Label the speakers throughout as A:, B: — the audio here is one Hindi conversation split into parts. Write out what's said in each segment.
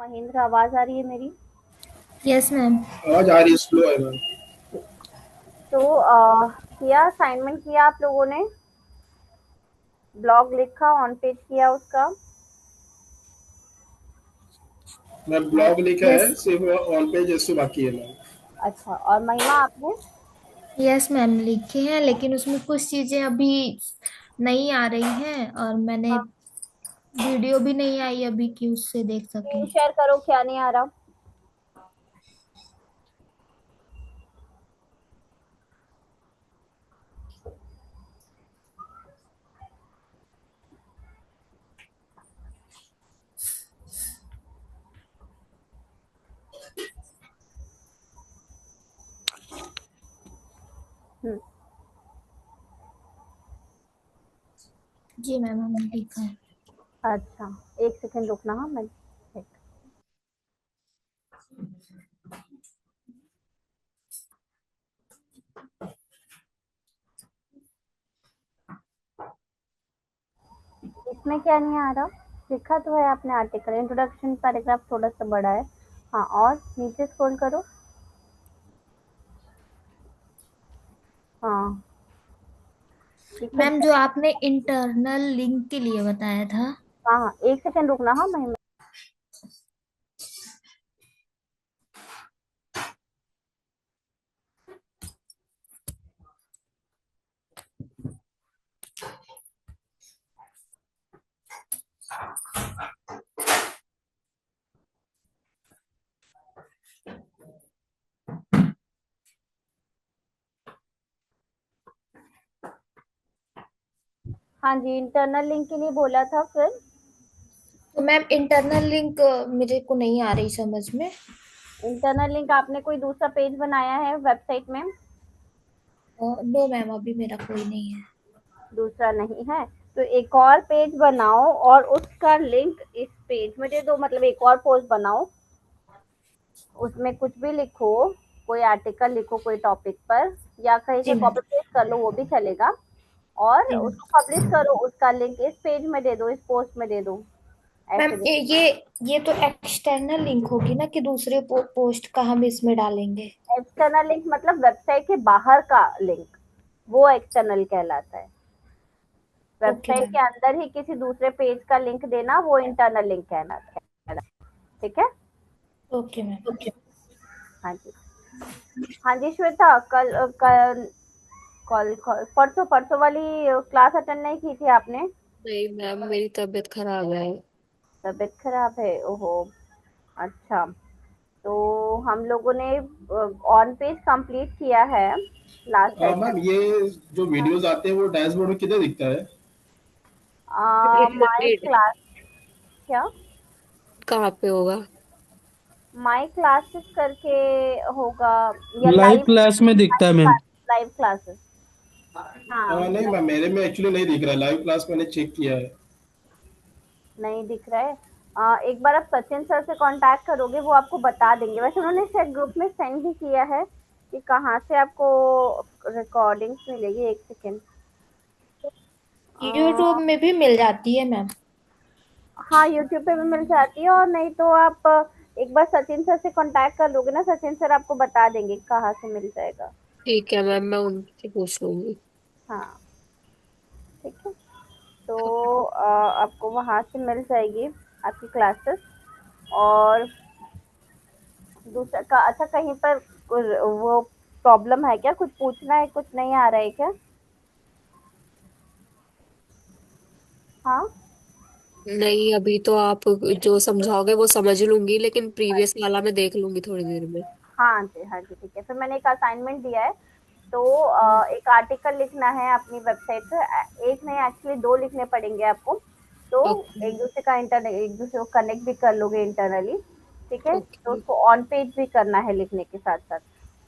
A: महेंद्र, आवाज आ रही है मेरी?
B: Yes ma'am.
C: आवाज आ रही है, स्लो है मैम।
A: तो किया असाइनमेंट किया आप लोगों ने? ब्लॉग लिखा, ऑन पेज किया उसका?
C: मैं ब्लॉग लिखा
B: यस।
C: है, सिर्फ ऑन पेज इससे बाकी है मैम।
A: अच्छा, और महिमा आपने?
B: यस मैम लिखे हैं, लेकिन उसमें कुछ चीजें अभी नहीं आ रही हैं और मैंने
A: हाँ,
B: वीडियो भी नहीं आई अभी कि उससे देख
A: स्क्रीन
B: सके।
A: शेयर करो, क्या नहीं आ रहा? हम्म।
B: जी मैम हमने लिखा है।
A: अच्छा, एक सेकंड रुकना। हाँ, मैं इसमें क्या नहीं आ रहा? लिखा तो है आपने, आर्टिकल इंट्रोडक्शन पैराग्राफ थोड़ा सा बड़ा है। हाँ, और नीचे स्क्रॉल करो। हाँ, लिखा
B: मैम जो
A: दिया।
B: आपने इंटरनल लिंक के लिए बताया था।
A: हाँ हाँ, एक सेकंड रुकना। हाँ महिमा। हाँ जी, इंटरनल लिंक के लिए बोला था फिर।
B: तो मैम इंटरनल लिंक मेरे को नहीं आ रही समझ में।
A: इंटरनल लिंक आपने कोई दूसरा पेज बनाया है वेबसाइट में?
B: नो मैम अभी मेरा कोई नहीं है।
A: दूसरा नहीं है? तो एक और पेज बनाओ और उसका लिंक इस पेज में दे दो, मतलब एक और पोस्ट बनाओ। उसमें कुछ भी लिखो, कोई आर्टिकल लिखो कोई टॉपिक पर, या कहीं
B: जी
A: से
B: मैम।
A: कॉपी पेस्ट कर लो, वो भी चलेगा। और
B: जी मैम।
A: उसको पब्लिश करो, उसका लिंक इस पेज में दे दो, इस पोस्ट में दे दो।
B: मैम
A: ऐसे दे।
B: ये तो एक्सटर्नल लिंक होगी ना कि दूसरे पोस्ट का हम इसमें डालेंगे।
A: एक्सटर्नल लिंक मतलब वेबसाइट के बाहर का लिंक, वो एक्सटर्नल कहलाता है।
B: Okay
A: website
B: ma'am.
A: के अंदर ही किसी दूसरे पेज का लिंक देना, वो इंटरनल लिंक कहलाता है। ठीक है।
B: Okay ma'am.
A: हाँ जी। हाँ जी श्वेता, कल कल परसों परसों वाली क्लास अटेंड नहीं की थी आपने?
D: नहीं मैम, मेरी तबीयत खराब है।
A: तबीयत खराब है? ओहो। अच्छा। तो हम लोगों ने ऑन पेज कंप्लीट किया है लास्ट
C: मैम,
A: सेशन।
C: ये जो वीडियोस आते हैं वो डैशबोर्ड में किधर दिखता है?
A: My class. क्या?
D: कहाँ पे होगा?
A: माई क्लासेस करके होगा, या
E: लाइव
A: लाइव
E: क्लास में दिखता है मैम।
A: Live classes. हाँ,
C: नहीं मैम, मेरे में एक्चुअली नहीं दिख रहा है, लाइव क्लास मैंने चेक किया है।
A: नहीं दिख रहा है। एक बार आप सचिन सर से कांटेक्ट करोगे, वो आपको बता देंगे। वैसे उन्होंने शायद ग्रुप में सेंड भी किया है कि कहाँ से आपको रिकॉर्डिंग्स मिलेगी। एक सेकेंड।
B: यूट्यूब में भी मिल जाती है मैम।
A: हाँ, यूट्यूब पे भी मिल जाती है, और नहीं तो आप एक बार सचिन सर से कांटेक्ट कर लोगे ना, सचिन सर आपको बता देंगे कहाँ से मिल जाएगा।
D: ठीक है मैम, मैं उनसे पूछ लूंगी।
A: हाँ, ठीक है। तो आपको वहाँ से मिल जाएगी आपकी क्लासेस। और दूसरा का, अच्छा, कहीं पर वो प्रॉब्लम है क्या? कुछ पूछना है, कुछ नहीं आ रहा है क्या? हाँ।
D: नहीं, अभी तो आप जो समझाओगे वो समझ लूंगी, लेकिन प्रीवियस वाला मैं देख लूंगी थोड़ी देर में।
A: हाँ जी, हाँ जी, ठीक है। फिर मैंने एक असाइनमेंट दिया है। तो एक आर्टिकल लिखना है अपनी वेबसाइट पे। एक नहीं, एक्चुअली दो लिखने पड़ेंगे आपको। तो
D: ओके।
A: एक दूसरे को कनेक्ट भी कर लोगे इंटरनली। ठीक है, तो
D: ओके।
A: उसको ऑन पेज भी करना है लिखने के साथ साथ।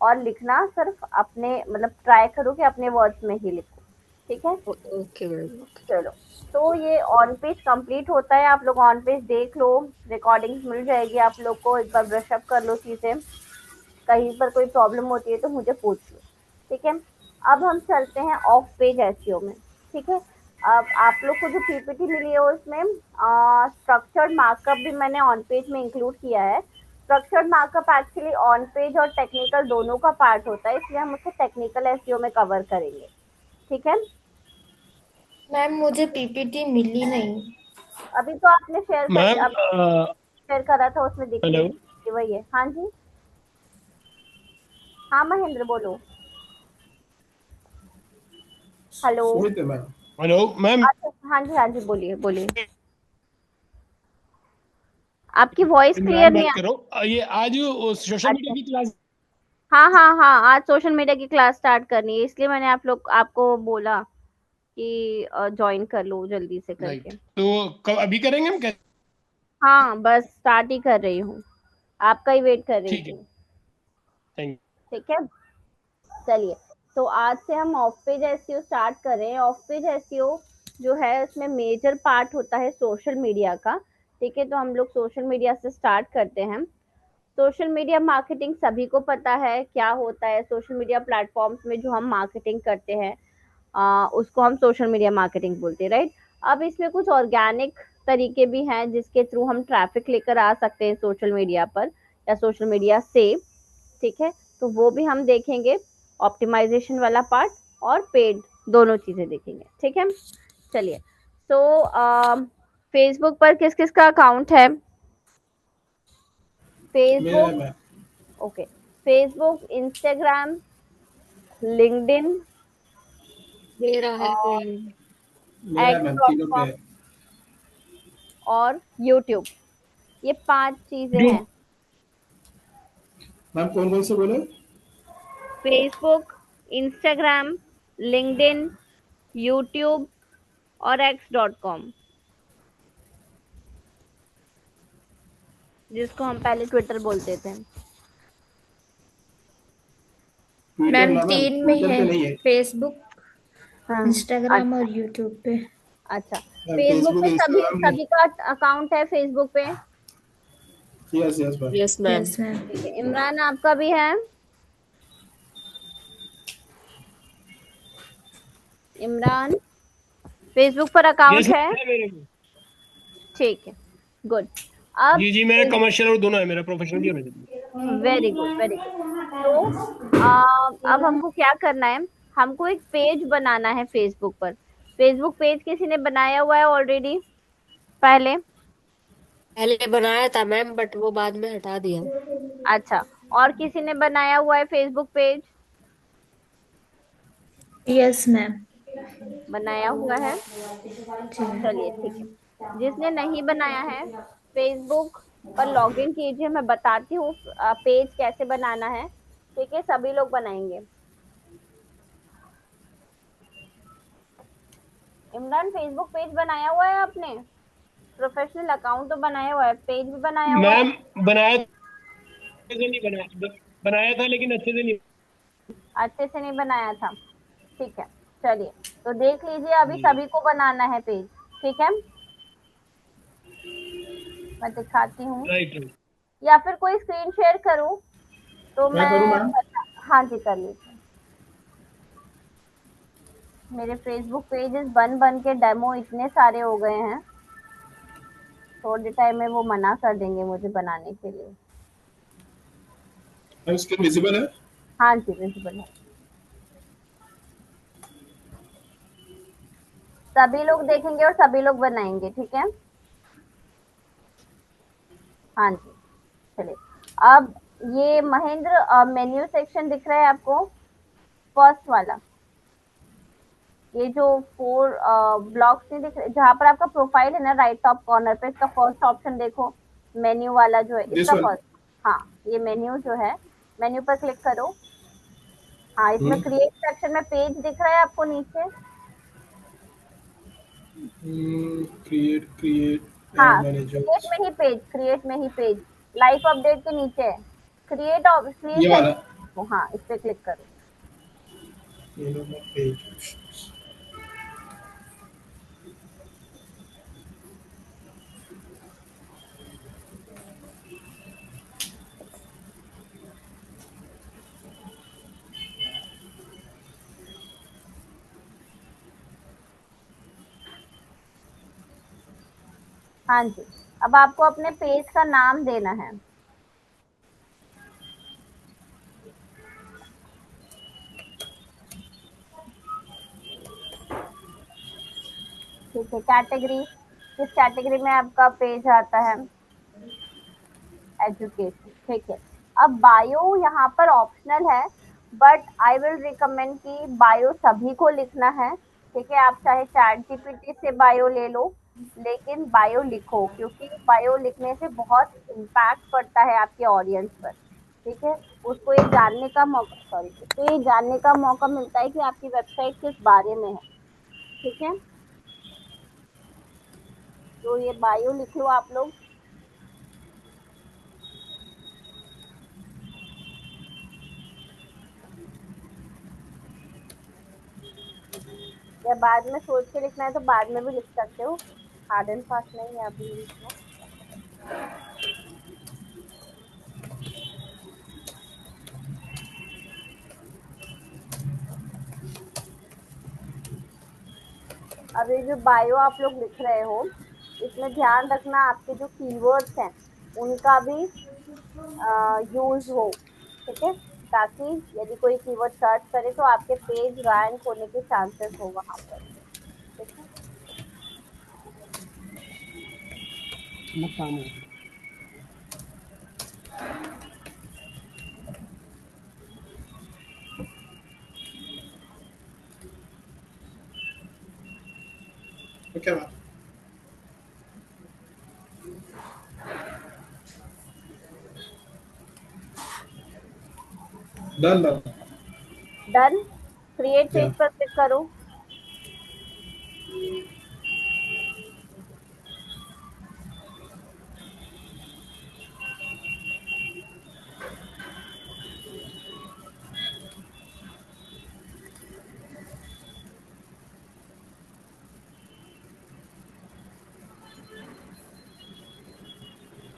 A: और लिखना सिर्फ अपने, मतलब ट्राई करो कि अपने वर्ड्स में ही लिखो। ठीक है।
D: Okay ma'am.
A: चलो। तो ये ऑन पेज कंप्लीट होता है, आप लोग ऑन पेज देख लो। रिकॉर्डिंग्स मिल जाएगी आप लोग को, एक बार ब्रशअप कर लो चीजें। कहीं पर कोई प्रॉब्लम होती है तो मुझे पूछ लो। ठीक है। अब हम चलते हैं ऑफ पेज एसईओ में। ठीक है। अब आप लोग को जो पीपीटी मिली है उसमें स्ट्रक्चर्ड मार्कअप भी मैंने ऑन पेज में इंक्लूड किया है। Structured markup actually on page और टेक्निकल दोनों का पार्ट होता है, इसलिए हम उसे टेक्निकल एसईओ में कवर करेंगे। ठीक है।
B: मैम मुझे पीपीटी मिली नहीं।
A: अभी तो आपने शेयर कर,
C: मैम
A: अब शेयर करा था उसमें दिख रही
C: हेलो
A: थी, वही है। हाँ जी। हाँ महेंद्र बोलो। हेलो।
C: सुमित है मैम। Hello ma'am.
A: अच्छा हाँ जी बोलिए बोलिए। आपकी वॉइस क्लियर
C: इमरान
A: नहीं
C: बात
A: आ।
C: कर रहा हूँ। ये आज सोशल मीडिया
A: अच्छा।
C: की क्लास।
A: हाँ हाँ हाँ, आज सोशल मीडिया की क्लास स्टार्ट करनी है, इसलिए मैंने आप लोग आपको बोला कि ज्वाइन कर लो जल्दी से करके।
C: राइट, तो कब अभी करेंगे हम कैसे?
A: हाँ बस स्टार्ट ही कर रही हूँ, आपका ही वेट कर रही
C: ठीक है,
A: थी।
C: थैंक
A: ठीक है। चलिए, तो आज से हम ऑफ पेज एसईओ स्टार्ट कर रहे हैं। ऑफ पेज एसईओ जो है उसमें मेजर पार्ट होता है सोशल मीडिया का। ठीक है, तो हम लोग सोशल मीडिया से स्टार्ट करते हैं। सोशल मीडिया मार्केटिंग सभी को पता है क्या होता है। सोशल मीडिया प्लेटफॉर्म्स में जो हम मार्केटिंग करते हैं उसको हम सोशल मीडिया मार्केटिंग बोलते हैं, राइट। अब इसमें कुछ ऑर्गेनिक तरीके भी हैं जिसके थ्रू हम ट्रैफिक लेकर आ सकते हैं सोशल मीडिया पर या सोशल मीडिया से। ठीक है, तो वो भी हम देखेंगे, ऑप्टिमाइजेशन वाला पार्ट और पेड, दोनों चीजें देखेंगे। ठीक है। चलिए, तो फेसबुक पर किस किस का अकाउंट है?
C: मेरा
A: फेसबुक,
C: है ma'am.
A: Okay, Facebook, Instagram, LinkedIn
D: मेरा है।
A: और
C: मेरा है
A: एक्स
C: मैम,
A: डॉट
C: तीनों पे
A: कॉम
C: है।
A: और यूट्यूब, ये 5 चीजें
C: जो
A: हैं।
C: मैम कौन कौन से बोले?
A: फेसबुक, इंस्टाग्राम, लिंक्डइन, यूट्यूब और x.com, जिसको हम पहले ट्विटर बोलते थे।
C: ट्विटर
B: मैम
C: ना मैम,
B: 3 में
C: ट्विटर
B: है,
C: पे नहीं है।
B: फेसबुक,
A: हाँ।
B: इंस्टाग्राम और
A: अच्छा।
B: यूट्यूब पे।
A: अच्छा,
C: मैम
A: फेसबुक
C: फेसबुक
A: पे सभी
C: इंस्टाग्राम नहीं।
A: सभी का अकाउंट है फेसबुक पे।
C: Yes yes ma'am.
D: Yes ma'am.
B: Yes ma'am.
A: ठीक है, इमरान आपका भी है? इमरान, फेसबुक पर
C: यस
A: अकाउंट है?
C: मैम, है मेरे में।
A: ठीक है, गुड। अब
C: जी जी, मेरा कमर्शियल और दोनों है, मेरा प्रोफेशनल भी है मेरे में।
A: Very good very good. तो अब हमको क्या करना है, हमको एक पेज बनाना है फेसबुक पर। फेसबुक पेज किसी ने बनाया हुआ है ऑलरेडी पहले?
D: पहले बनाया था मैम, बट वो बाद में हटा दिया।
A: अच्छा, और किसी ने बनाया हुआ है फेसबुक पेज?
B: Yes ma'am.
A: बनाया हुआ है?
B: जी मैम।
A: चलिए ठीक है। जिसने नहीं बनाया है, फेसबुक पर लॉगिन कीजिए, मैं बताती हूँ पेज कैसे बनाना है। ठीक है, सभी लोग बनाएंगे। इमरान, फेसबुक पेज बनाया हुआ है आपने? प्रोफेशनल अकाउंट तो बनाया हुआ है, पेज भी बनाया हुआ है?
C: मैम बनाया, अच्छे से नहीं बनाया, बनाया था लेकिन अच्छे से नहीं।
A: अच्छे से नहीं बनाया था? ठीक है, चलिए, तो देख लीजिए, अभी
C: जी,
A: सभी को बनाना है पेज। ठीक है, मैं दिखाती हूँ,
C: राइट राइट।
A: या फिर कोई स्क्रीन शेयर करूँ तो
C: मैं करूँ
A: मैं
C: मैम?
A: हाँ जी कर लीजिए। मेरे फेसबुक पेजेस बन बन के डेमो इतने सारे हो गए हैं, थोड़े टाइम में वो मना कर देंगे मुझे बनाने के लिए।
C: मैम स्क्रीन विजिबल है?
A: हाँ जी विजिबल है, सभी लोग देखेंगे और सभी लोग बनाएंगे। ठीक है, हाँ जी। चलिए, अब ये महेंद्र मेन्यू सेक्शन दिख रहा है आपको, फर्स्ट वाला, ये जो 4 ब्लॉक्स नहीं दिख रहे जहाँ पर आपका प्रोफाइल है ना, राइट टॉप कॉर्नर पे इसका फर्स्ट ऑप्शन देखो, मेन्यू वाला जो है
C: दिस
A: इसका
C: वन।
A: फर्स्ट। हाँ, ये मेन्यू जो है, मेन्यू पर क्लिक करो। हाँ, इसमें क्रिएट सेक्शन में पेज दिख रहा है आपको नीचे।
C: क्रिएट क्रिएट एड
A: हाँ, क्रिएट
C: मैनेजर्स।
A: में ही पेज, क्रिएट में ही पेज, लाइफ अपडेट के नीचे है, क्रिएट क्रिएट
C: ये वाला।
A: सेक्शन। हाँ, इस पे क्लिक करो।
C: ये लो पेज।
A: हाँ जी। अब आपको अपने पेज का नाम देना है। ठीक है, कैटेगरी, किस कैटेगरी में आपका पेज आता है? एजुकेशन, ठीक है। अब बायो यहाँ पर ऑप्शनल है, बट आई विल रिकमेंड कि बायो सभी को लिखना है। ठीक है, आप चाहे चैट जीपीटी से बायो ले लो, लेकिन बायो लिखो, क्योंकि बायो लिखने से बहुत इम्पैक्ट पड़ता है आपके ऑडियंस पर। ठीक है, उसको ये जानने का मौका, सॉरी, उसको ये जानने का मौका मिलता है कि आपकी वेबसाइट किस बारे में है। ठीक है, तो ये बायो लिख लो आप लोग। या बाद में सोच के लिखना है तो बाद में भी लिख सकते हो, हार्ड एंड फास्ट नहीं है अभी लिखना। अब ये जो बायो आप लोग लिख रहे हो, इसमें ध्यान रखना आपके जो कीवर्ड्स हैं उनका भी यूज हो। ठीक है, ताकि यदि कोई कीवर्ड सर्च करे तो आपके पेज रैंक होने के चांसेस हो वहां पर। ठीक है,
C: मत काम है। तो क्या बात? Done done.
A: डन। क्रिएट
C: या
A: पेज पर क्लिक करो।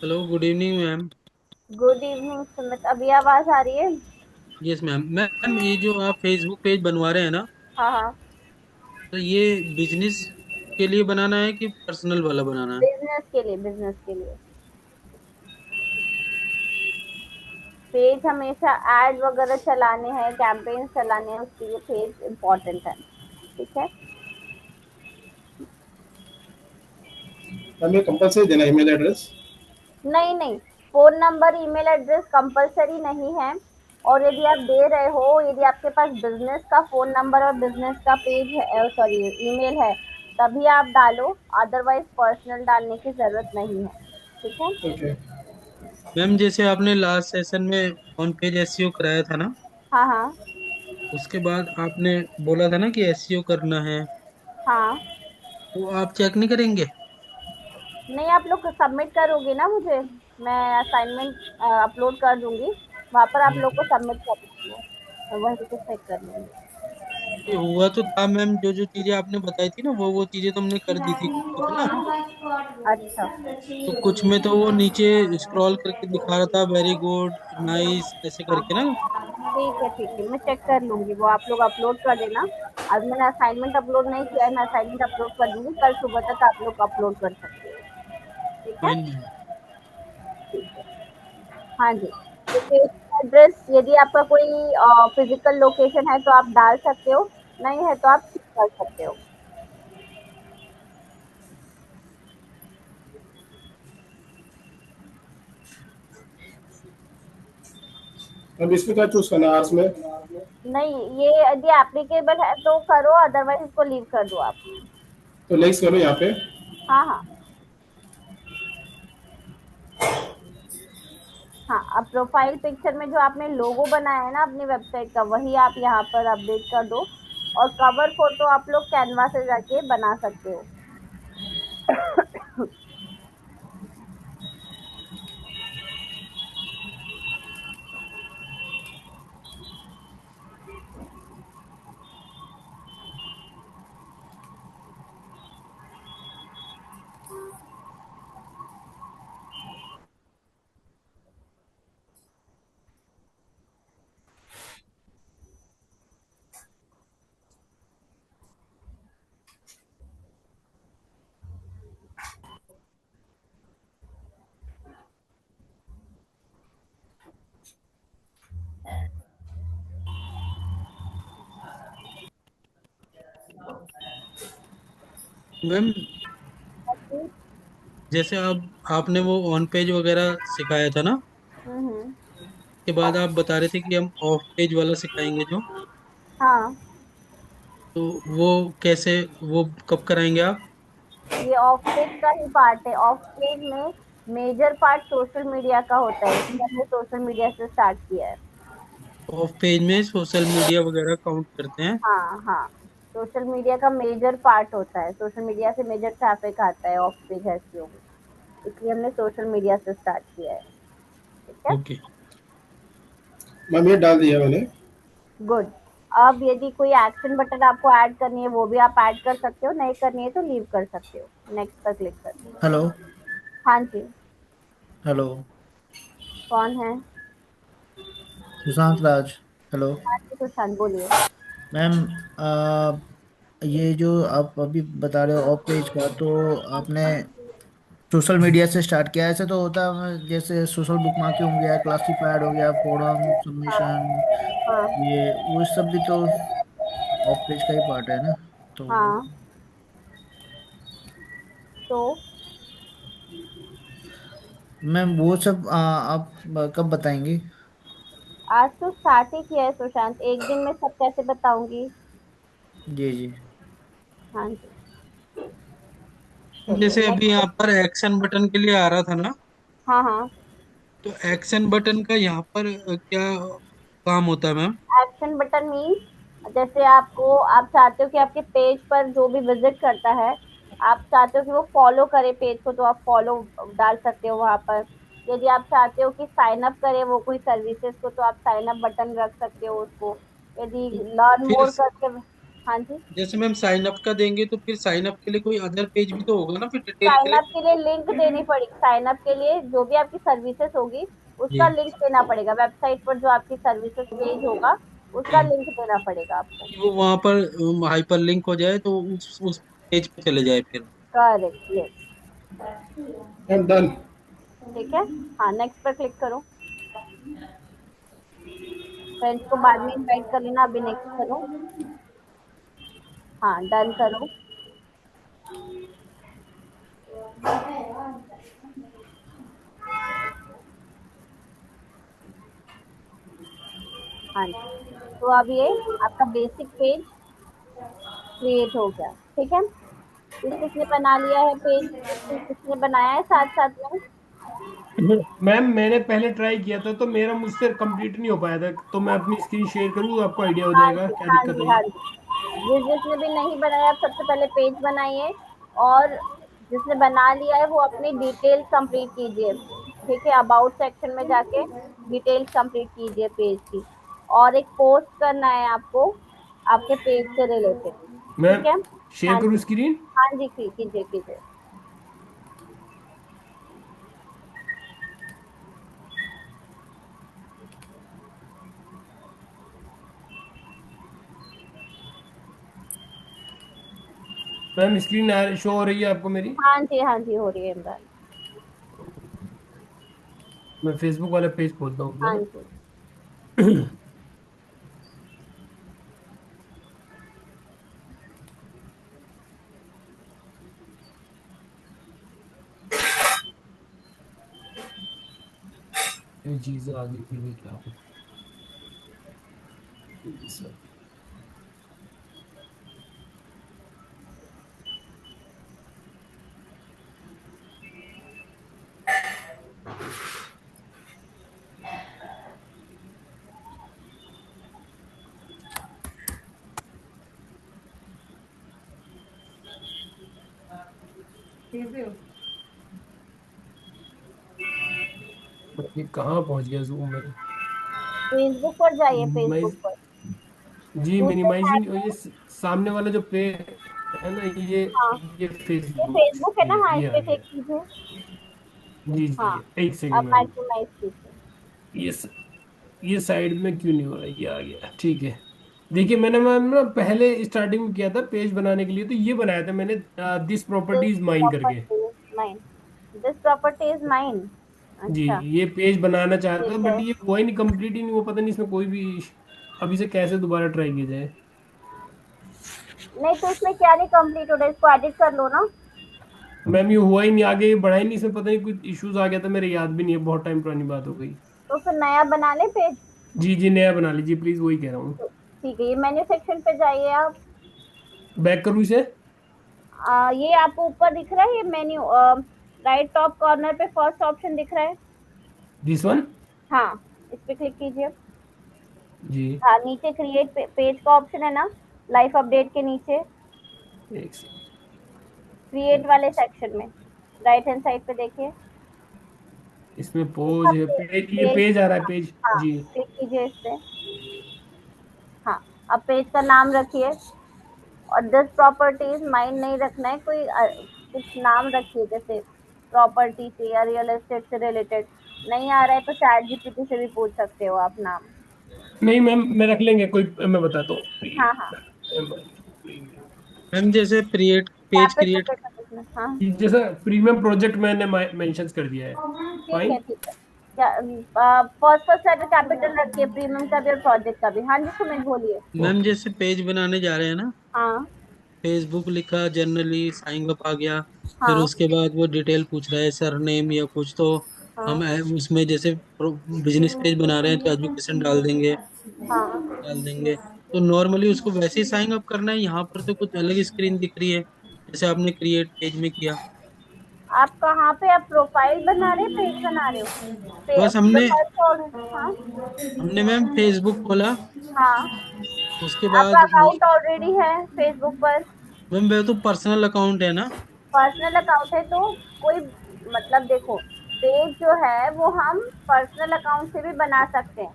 E: Hello, good evening ma'am.
A: Good evening Sumit, अभी आवाज आ रही है?
E: Yes ma'am. मैम, ये जो आप फेसबुक पेज बनवा रहे हैं ना,
A: हाँ हाँ,
E: तो ये बिजनेस के लिए बनाना है कि पर्सनल वाला बनाना है?
A: बिजनेस के लिए, बिजनेस के लिए। पेज हमेशा एड वगैरह चलाने हैं, कैंपेन चलाने हैं, उसके लिए पेज इम्पोर्टेंट है। ठीक है,
C: हमें कंपलसरी देना ईमेल एड्रेस?
A: नहीं नहीं, phone number email address compulsory नहीं है। और यदि आप दे रहे हो, यदि आपके पास बिजनेस का फोन नंबर और बिजनेस का पेज है, सॉरी, ईमेल है, तभी आप डालो, अदरवाइज पर्सनल डालने की जरूरत नहीं है। ठीक है।
C: ओके।
E: मैम, जैसे आपने लास्ट सेशन में ऑन पेज एसईओ कराया था ना,
A: हाँ हाँ
E: उसके बाद आपने बोला था ना कि एसईओ करना है,
A: हाँ।
E: तो आप चेक नहीं करेंगे?
A: नहीं, आप लोग सबमिट करोगे ना मुझे, मैं असाइनमेंट अपलोड कर दूंगी, वहाँ पर आप लोग को सबमिट कर दूंगी, तो वही को चेक कर लेंगे।
E: ये हुआ तो था मैम, जो जो चीजें आपने बताई थी ना, वो चीजें तो हमने कर दी थी कुछ ना।
A: अच्छा,
E: तो कुछ में तो वो नीचे स्क्रॉल करके दिखा रहा था वेरी गुड, नाइस, ऐसे करके ना।
A: ठीक है ठीक है, मैं चेक कर लूंगी, वो आप लोग अपलोड कर देना। आज मैंने असाइनमेंट अपलोड नहीं किया है, मैं असाइनमेंट अपलोड कर दूंगी, कल सुबह तक आप लोग अपलोड कर सकते हो। ठीक है।
E: Fine ma'am.
A: ठीक है, हाँ जी। तो पेज एड्रेस, यदि आपका कोई फिजिकल लोकेशन है तो आप डाल सकते हो, नहीं है तो आप skip कर सकते हो।
C: अब इसमें क्या चूज करना है आर्ट्स में?
A: नहीं, ये यदि एप्लीकेबल है तो करो, अदरवाइज इसको लीव कर दो आप।
C: तो लेक्स करो यहाँ पे।
A: हाँ हाँ हाँ। अब प्रोफाइल पिक्चर में जो आपने लोगो बनाया है ना अपनी वेबसाइट का, वही आप यहाँ पर अपडेट कर दो। और कवर फोटो आप लोग कैनवा से जाके बना सकते हो।
E: मैम जैसे आप आपने वो ऑन पेज वगैरह सिखाया था ना,
A: हम्म।
E: के बाद आप बता रहे थे कि हम ऑफ पेज वाला सिखाएंगे जो,
A: हाँ,
E: तो वो कैसे, वो कब कराएंगे आप?
A: ये ऑफ पेज का ही पार्ट है। ऑफ पेज में मेजर पार्ट सोशल मीडिया का होता है, इसलिए हमने सोशल मीडिया से स्टार्ट किया है।
E: ऑफ पेज में सोशल मीडिया वगैरह काउंट करते हैं?
A: हाँ हाँ, सोशल मीडिया का मेजर पार्ट होता है, सोशल मीडिया से मेजर ट्रैफिक आता है ऑफ पेज एसईओ में, इसलिए हमने सोशल मीडिया से स्टार्ट किया है। ठीक है,
E: ओके।
F: मैम ये डाल दिया मैंने।
A: गुड। अब यदि कोई एक्शन बटन आपको ऐड करनी है वो भी आप ऐड कर सकते हो, नहीं करनी है तो लीव कर सकते हो, नेक्स्ट पर क्लिक कर।
G: हेलो।
A: हाँ जी,
G: हेलो।
A: कौन है?
G: सुशांत राज। हेलो।
A: हाँ जी, सुशांत बोलिए।
G: मैम, ये जो आप अभी बता रहे हो ऑफ पेज का, तो आपने सोशल मीडिया से स्टार्ट किया, ऐसे तो होता है जैसे सोशल बुक मार्किंग हो गया, क्लासिफाइड हो गया, फोरम
A: हाँ
G: सबमिशन,
A: हाँ
G: ये वो सब भी तो ऑफ पेज का ही पार्ट है ना? तो
A: हाँ, तो
G: मैम वो सब आप कब बताएंगी?
A: आज तो स्टार्ट ही किया है सुशांत, एक दिन में सब कैसे बताऊंगी।
G: जी जी।
A: हाँ जी, चलिए
E: जैसे अभी यहाँ
A: नेक्स्ट।
E: पर एक्शन बटन के लिए आ रहा था ना,
A: हाँ हाँ,
E: तो एक्शन बटन का यहाँ पर क्या काम होता है मैम?
A: एक्शन बटन मीन्स जैसे आपको, आप चाहते हो कि आपके पेज पर जो भी विजिट करता है, आप चाहते हो कि वो फॉलो करे पेज को, तो आप फॉलो डाल सकते हो वहां पर। यदि आप चाहते हो कि साइन अप करे वो कोई सर्विसेज को, तो आप साइन अप बटन रख सकते हो उसको। यदि
E: तो
A: लर्न
E: फिर
A: मोर करके, हाँ जी,
E: जैसे मैम साइन अप का देंगे तो फिर साइन अप के लिए कोई अदर पेज भी तो होगा ना, फिर डिटेल के
A: साइन
E: लिए?
A: अप के लिए लिंक देनी पड़ेगी। साइन अप के लिए जो भी आपकी सर्विसेज होगी उसका
E: जी।
A: लिंक देना पड़ेगा, वेबसाइट पर जो आपकी सर्विसेज पेज होगा उसका
E: जी,
A: लिंक देना पड़ेगा आपको।
E: कि वो वहां पर हाइपर लिंक हो जाए तो उस पेज पे चले जाए फिर।
A: Correct, yes.
F: Ma'am done.
A: ठीक है, हाँ नेक्स्ट पर क्लिक करो। फ्रेंड्स को बाद में इनवाइट कर लेना, अभी नेक्स्ट करो। हाँ, डन करो। हाँ जी, तो अब ये आपका बेसिक पेज क्रिएट हो गया। ठीक है, किस किसने बना लिया है पेज, किसने बनाया है साथ साथ में?
C: मैम मैंने पहले ट्राई किया था तो मेरा मुझसे कंप्लीट नहीं हो पाया था, तो मैं अपनी स्क्रीन शेयर करूँ तो आपको आइडिया हो
A: हाँ
C: जाएगा
A: जी
C: क्या
A: हाँ
C: दिक्कत
A: जी
C: है
A: हाँ
C: ये।
A: जी, जिसने भी नहीं बनाया आप सबसे पहले पेज बनाइए, और जिसने बना लिया है वो अपनी डिटेल्स कंप्लीट कीजिए। ठीक है, अबाउट सेक्शन में जाके डिटेल्स कंप्लीट कीजिए पेज की, और एक पोस्ट करना है आपको आपके पेज से रिलेटेड।
C: मैं
A: ठीक है,
C: शेयर
A: हाँ
C: करूँ
A: जी
C: स्क्रीन?
A: हाँ जी, कीजिए कीजिए।
C: मैम स्क्रीन शो हो रही है आपको मेरी?
A: हाँ जी, हो रही है इमरान।
C: मैं फेसबुक वाला पेज खोलता हूँ अपना
A: हाँ
C: ना।
A: जी,
C: ये चीज आ गई फिर भी क्या हो। सर ये कहाँ पहुंच गया जूम मेरा?
A: फेसबुक पर जाइए,
C: मिनिमाइज।
A: फेसबुक पर
C: जी
A: दूसरे
C: मिनिमाइजिंग,
A: साइड में।
C: ये सामने वाला जो पे है ना, ये
A: हाँ,
C: ये
A: ये
C: फेसबुक।
A: फेसबुक है ना, हाँ इस
C: ये आ
A: पे
C: गया।
A: क्लिक कीजिए।
C: जी
A: हाँ,
C: जी एक सेकंड
A: अब
C: मैम।
A: मैक्सिमाइज कीजिए।
C: ये स- ये साइड में क्यों नहीं हो रहा, ये आ गया ठीक है। देखिए मैंने मैम ना पहले स्टार्टिंग में किया था पेज बनाने के लिए, तो ये बनाया था मैंने, this
A: this
C: property is mine करके।
A: Property is mine, this property is mine.
C: जी
A: अच्छा,
C: ये पेज बनाना चाह रहा था,
A: ठीक
C: बट
A: है।
C: ये हुआ ही नहीं, कंप्लीट ही नहीं हुआ, पता नहीं इसमें कोई भी। अब इसे कैसे दोबारा ट्राई किया जाए?
A: नहीं तो इसमें क्या नहीं कंप्लीट हो रहा है, इसको एडिट कर लो ना।
C: मैम ये हुआ ही नहीं, आगे बढ़ा ही नहीं, इसमें पता नहीं कुछ इश्यूज आ गया था, मेरे याद भी नहीं है, बहुत टाइम पुरानी बात हो गई।
A: तो फिर नया बना ले पेज।
C: जी जी, नया बना लीजिए प्लीज, वही कह रहा हूँ।
A: तो ठीक है, ये मेन्यू सेक्शन पे जाइए आप।
C: बैक करूँ इसे?
A: ये आपको ऊपर दिख रहा है, ये मेन्यू राइट टॉप कॉर्नर पे फर्स्ट ऑप्शन दिख रहा है।
C: This one?
A: हाँ, इस पे क्लिक कीजिए।
C: जी।
A: हाँ, नीचे क्रिएट पेज का ऑप्शन है ना, लाइफ अपडेट के नीचे
C: एक सेकंड।
A: क्रिएट वाले सेक्शन में राइट हैंड साइड पे देखिए।
C: इसमें
A: इसका
C: पोज है, पेज, ये
A: पेज,
C: पेज आ रहा है, पेज।
A: हाँ
C: जी।
A: क्लिक कीजिए इस पे। हाँ, अब पेज का नाम रखिए और 10 प्रॉपर्टीज माइंड नहीं रखना है, कोई कुछ नाम रखिए, जैसे प्रॉपर्टी से या रियल एस्टेट से रिलेटेड। नहीं आ रहा है तो चैट जीपीटी से भी पूछ सकते हो आप नाम।
C: नहीं मैम, मैं रख लेंगे कोई, मैं बताता
A: हाँ हाँ,
C: हूँ।
E: मैम जैसे क्रिएट
A: यहाँ
E: पेज
A: पे
E: क्रिएट
A: छोटे का बिजनेस, हाँ
C: जैसा प्रीमियम प्रोजेक्ट मैंने मेंशन कर दिया है।
A: ठीक है
C: फाइन।
A: ठीक है। क्या फर्स्ट फर्स्ट लेटर कैपिटल रखिए, प्रीमियम का भी और प्रोजेक्ट का भी। हाँ जी सुमित बोलिए।
E: Ma'am
C: okay.
E: जैसे पेज बनाने जा रहे हैं ना,
A: हाँ
E: फेसबुक लिखा, जनरली साइन अप आ गया, फिर
A: हाँ
E: उसके बाद वो डिटेल पूछ रहा है, सरनेम या कुछ, तो
A: हाँ
E: हम उसमें जैसे बिजनेस पेज बना रहे हैं तो एजुकेशन
A: हाँ।
E: डाल देंगे। तो नॉर्मली उसको वैसे ही साइन अप करना है, यहाँ पर तो कुछ अलग स्क्रीन दिख रही है जैसे आपने क्रिएट पेज में किया।
A: आप कहाँ पे, आप प्रोफाइल बना रहे पेज बना रहे हो?
E: बस हमने
A: प्रोफाइल तो हाँ
E: हमने मैम फेसबुक खोला,
A: हाँ।
E: उसके
A: आपका
E: बाद
A: अकाउंट ऑलरेडी है फेसबुक पर?
E: मैम वो तो पर्सनल अकाउंट है ना।
A: पर्सनल अकाउंट है तो कोई, मतलब देखो, पेज जो है वो हम पर्सनल अकाउंट से भी बना सकते हैं।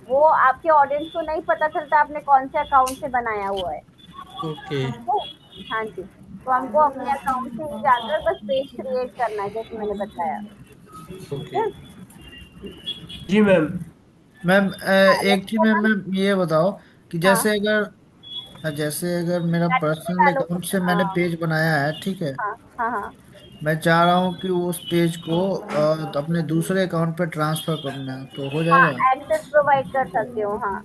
A: वो आपके ऑडियंस को नहीं पता चलता आपने कौन से अकाउंट से बनाया हुआ है।
E: ओके।
A: तो हाँ जी, तो हमको अपने अकाउंट से ही जाकर बस पेज क्रिएट करना है जैसे मैंने बताया। ठीक
E: ओके।
A: है।
C: जी मैम।
G: मैम
A: हाँ
G: एक चीज
A: नेक्स्ट है
G: मैम,
A: ना।
G: मैम ये बताओ कि
A: हाँ,
G: जैसे अगर मेरा
A: कैटेगरी
G: पर्सनल
A: डालो।
G: अकाउंट से मैंने
A: हाँ
G: पेज बनाया है, ठीक है।
A: हाँ हाँ हाँ।
G: मैं चाह रहा हूँ कि उस पेज को तो अपने दूसरे अकाउंट पे ट्रांसफर करना है, तो हो
A: हाँ,
G: जाएगा?
A: एक्सेस प्रोवाइड कर सकते हो, हाँ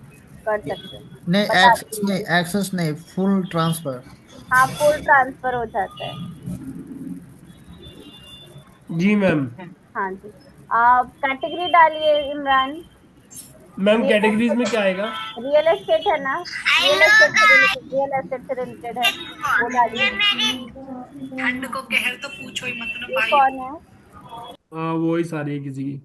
A: कर सकते हो।
G: नहीं,
A: बता
G: एक्सेस
A: दीजिए।
G: नहीं, एक्सेस नहीं, फुल ट्रांसफर।
A: हाँ, फुल ट्रांसफर हो जाता है।
C: जी मैम।
A: हाँ जी, आप कैटेगरी डालिए इमरान।
C: मैम
A: रियल
C: कैटेगरीज में
A: एस्टेट,
C: क्या आएगा?
A: रियल एस्टेट है ना, रियल एस्टेट से रिलेटेड है, वो डालिए।
H: ठंड को कहर तो पूछो ही मत ना
A: ये
H: भाई।
A: कौन है?
C: हाँ वो ही सारी है किसी की।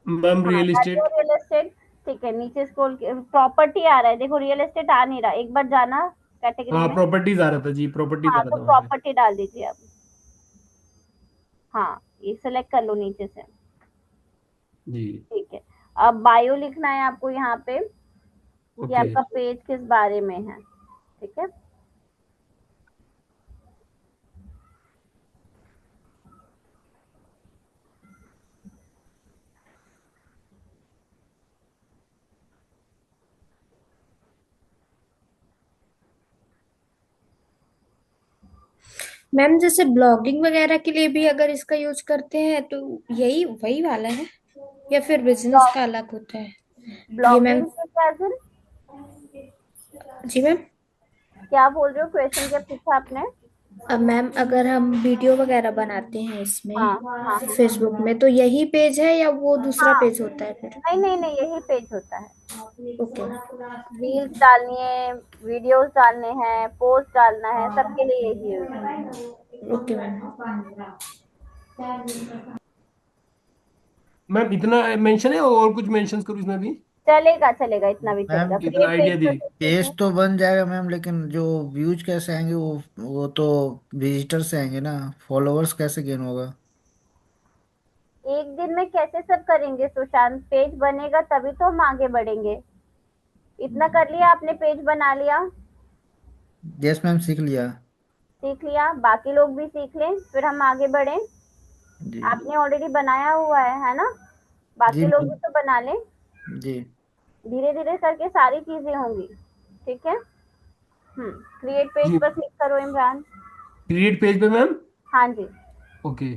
C: मैम
A: हाँ
C: रियल
A: डालिए
C: इस्टेट।
A: Real estate. ठीक है, नीचे स्क्रॉल, प्रॉपर्टी आ रहा है, देखो रियल एस्टेट आ नहीं रहा, एक बार जाना कैटेगरी
C: हाँ
A: में।
C: प्रॉपर्टीज आ रहा था जी, प्रॉपर्टी
A: हाँ
C: पर
A: तो
C: था वहाँ पे।
A: प्रॉपर्टी डाल दीजिए अब। हाँ, ये सेलेक्ट कर लो नीचे से।
C: जी।
A: ठीक है, अब बायो लिखना है आपको यहाँ पे कि
C: ओके।
A: आपका पेज किस बारे में है। ठीक है।
B: मैम जैसे ब्लॉगिंग वगैरह के लिए भी अगर इसका यूज करते हैं तो यही वही वाला है या फिर बिजनेस का अलग होता है? ये मैम,
A: ब्लॉगिंग के क्या सर?
B: जी मैम।
A: क्या बोल रहे हो, क्वेश्चन क्या पूछा आपने?
B: अब मैम अगर हम वीडियो वगैरह बनाते हैं इसमें
A: हाँ हाँ
B: फेसबुक में तो यही पेज है या वो दूसरा
A: हाँ।
B: पेज होता है फिर?
A: नहीं नहीं नहीं, यही पेज होता है।
B: ओके।
A: रील्स डालनी है, वीडियोस डालने हैं, पोस्ट डालना है, सबके लिए यही है।
B: Okay ma'am.
C: मैम इतना मेंशन है और कुछ मेंशन करूँ इसमें भी?
A: चलेगा चलेगा, इतना भी
G: मैम
A: चलेगा,
C: इतना
A: क्रिएट पेज
C: आइडिया
A: पर
C: दी।
A: क्लिक
G: पेज
A: कीजिए।
G: तो बन जाएगा मैम, लेकिन जो व्यूज कैसे आएंगे, वो तो विजिटर से आएंगे ना, फॉलोअर्स कैसे गेन होगा?
A: एक दिन में कैसे सब करेंगे सुशांत, पेज बनेगा तभी तो हम आगे बढ़ेंगे। इतना कर लिया आपने, पेज बना लिया,
G: यस मैम, सीख लिया।
A: सीख लिया, बाकी लोग भी सीख लें फिर हम आगे बढ़ें।
G: जी।
A: आपने ऑलरेडी बनाया हुआ है ना,
G: जी
A: बाकी लोग भी
G: मैम।
A: तो बना लें।
G: जी।
A: धीरे धीरे करके सारी चीजें होंगी। ठीक है। क्रिएट पेज
C: जी।
A: पर क्लिक करो इमरान।
C: क्रिएट पेज पे मैम।
A: हाँ जी।
C: ओके।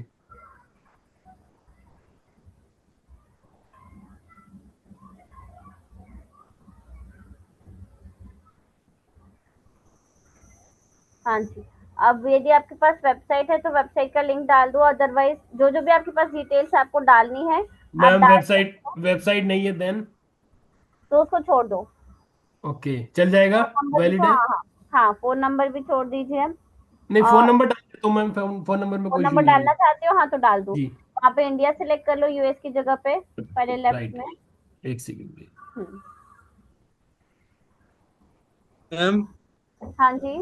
A: हाँ जी। अब यदि आपके पास वेबसाइट है तो वेबसाइट का लिंक डाल दो, अदरवाइज जो जो भी आपके पास डिटेल्स आपको डालनी है आप
C: मैम
A: डाल
C: वेबसाइट
A: सकते हो,
C: वेबसाइट नहीं है देन?
A: तो उसको छोड़ दो।
C: ओके, चल जाएगा,
A: फोन नंबर भी
C: वैलिड
A: तो,
C: है।
A: हाँ हाँ। हाँ, फोन नंबर भी छोड़ दीजिए।
C: नहीं, फोन
A: और
C: नंबर डाल देता हूँ मैम, फोन नंबर में
A: फोन
C: कोई इशू
A: नंबर
C: नहीं है।
A: डालना चाहते हो, हाँ तो डाल दो।
C: जी।
A: वहाँ पे इंडिया सेलेक्ट कर लो, यूएस की जगह पे पहले लेफ्ट
C: राइट,
A: में।
C: एक सेकंड।
A: हम्म,
E: मैम,
A: हाँ जी।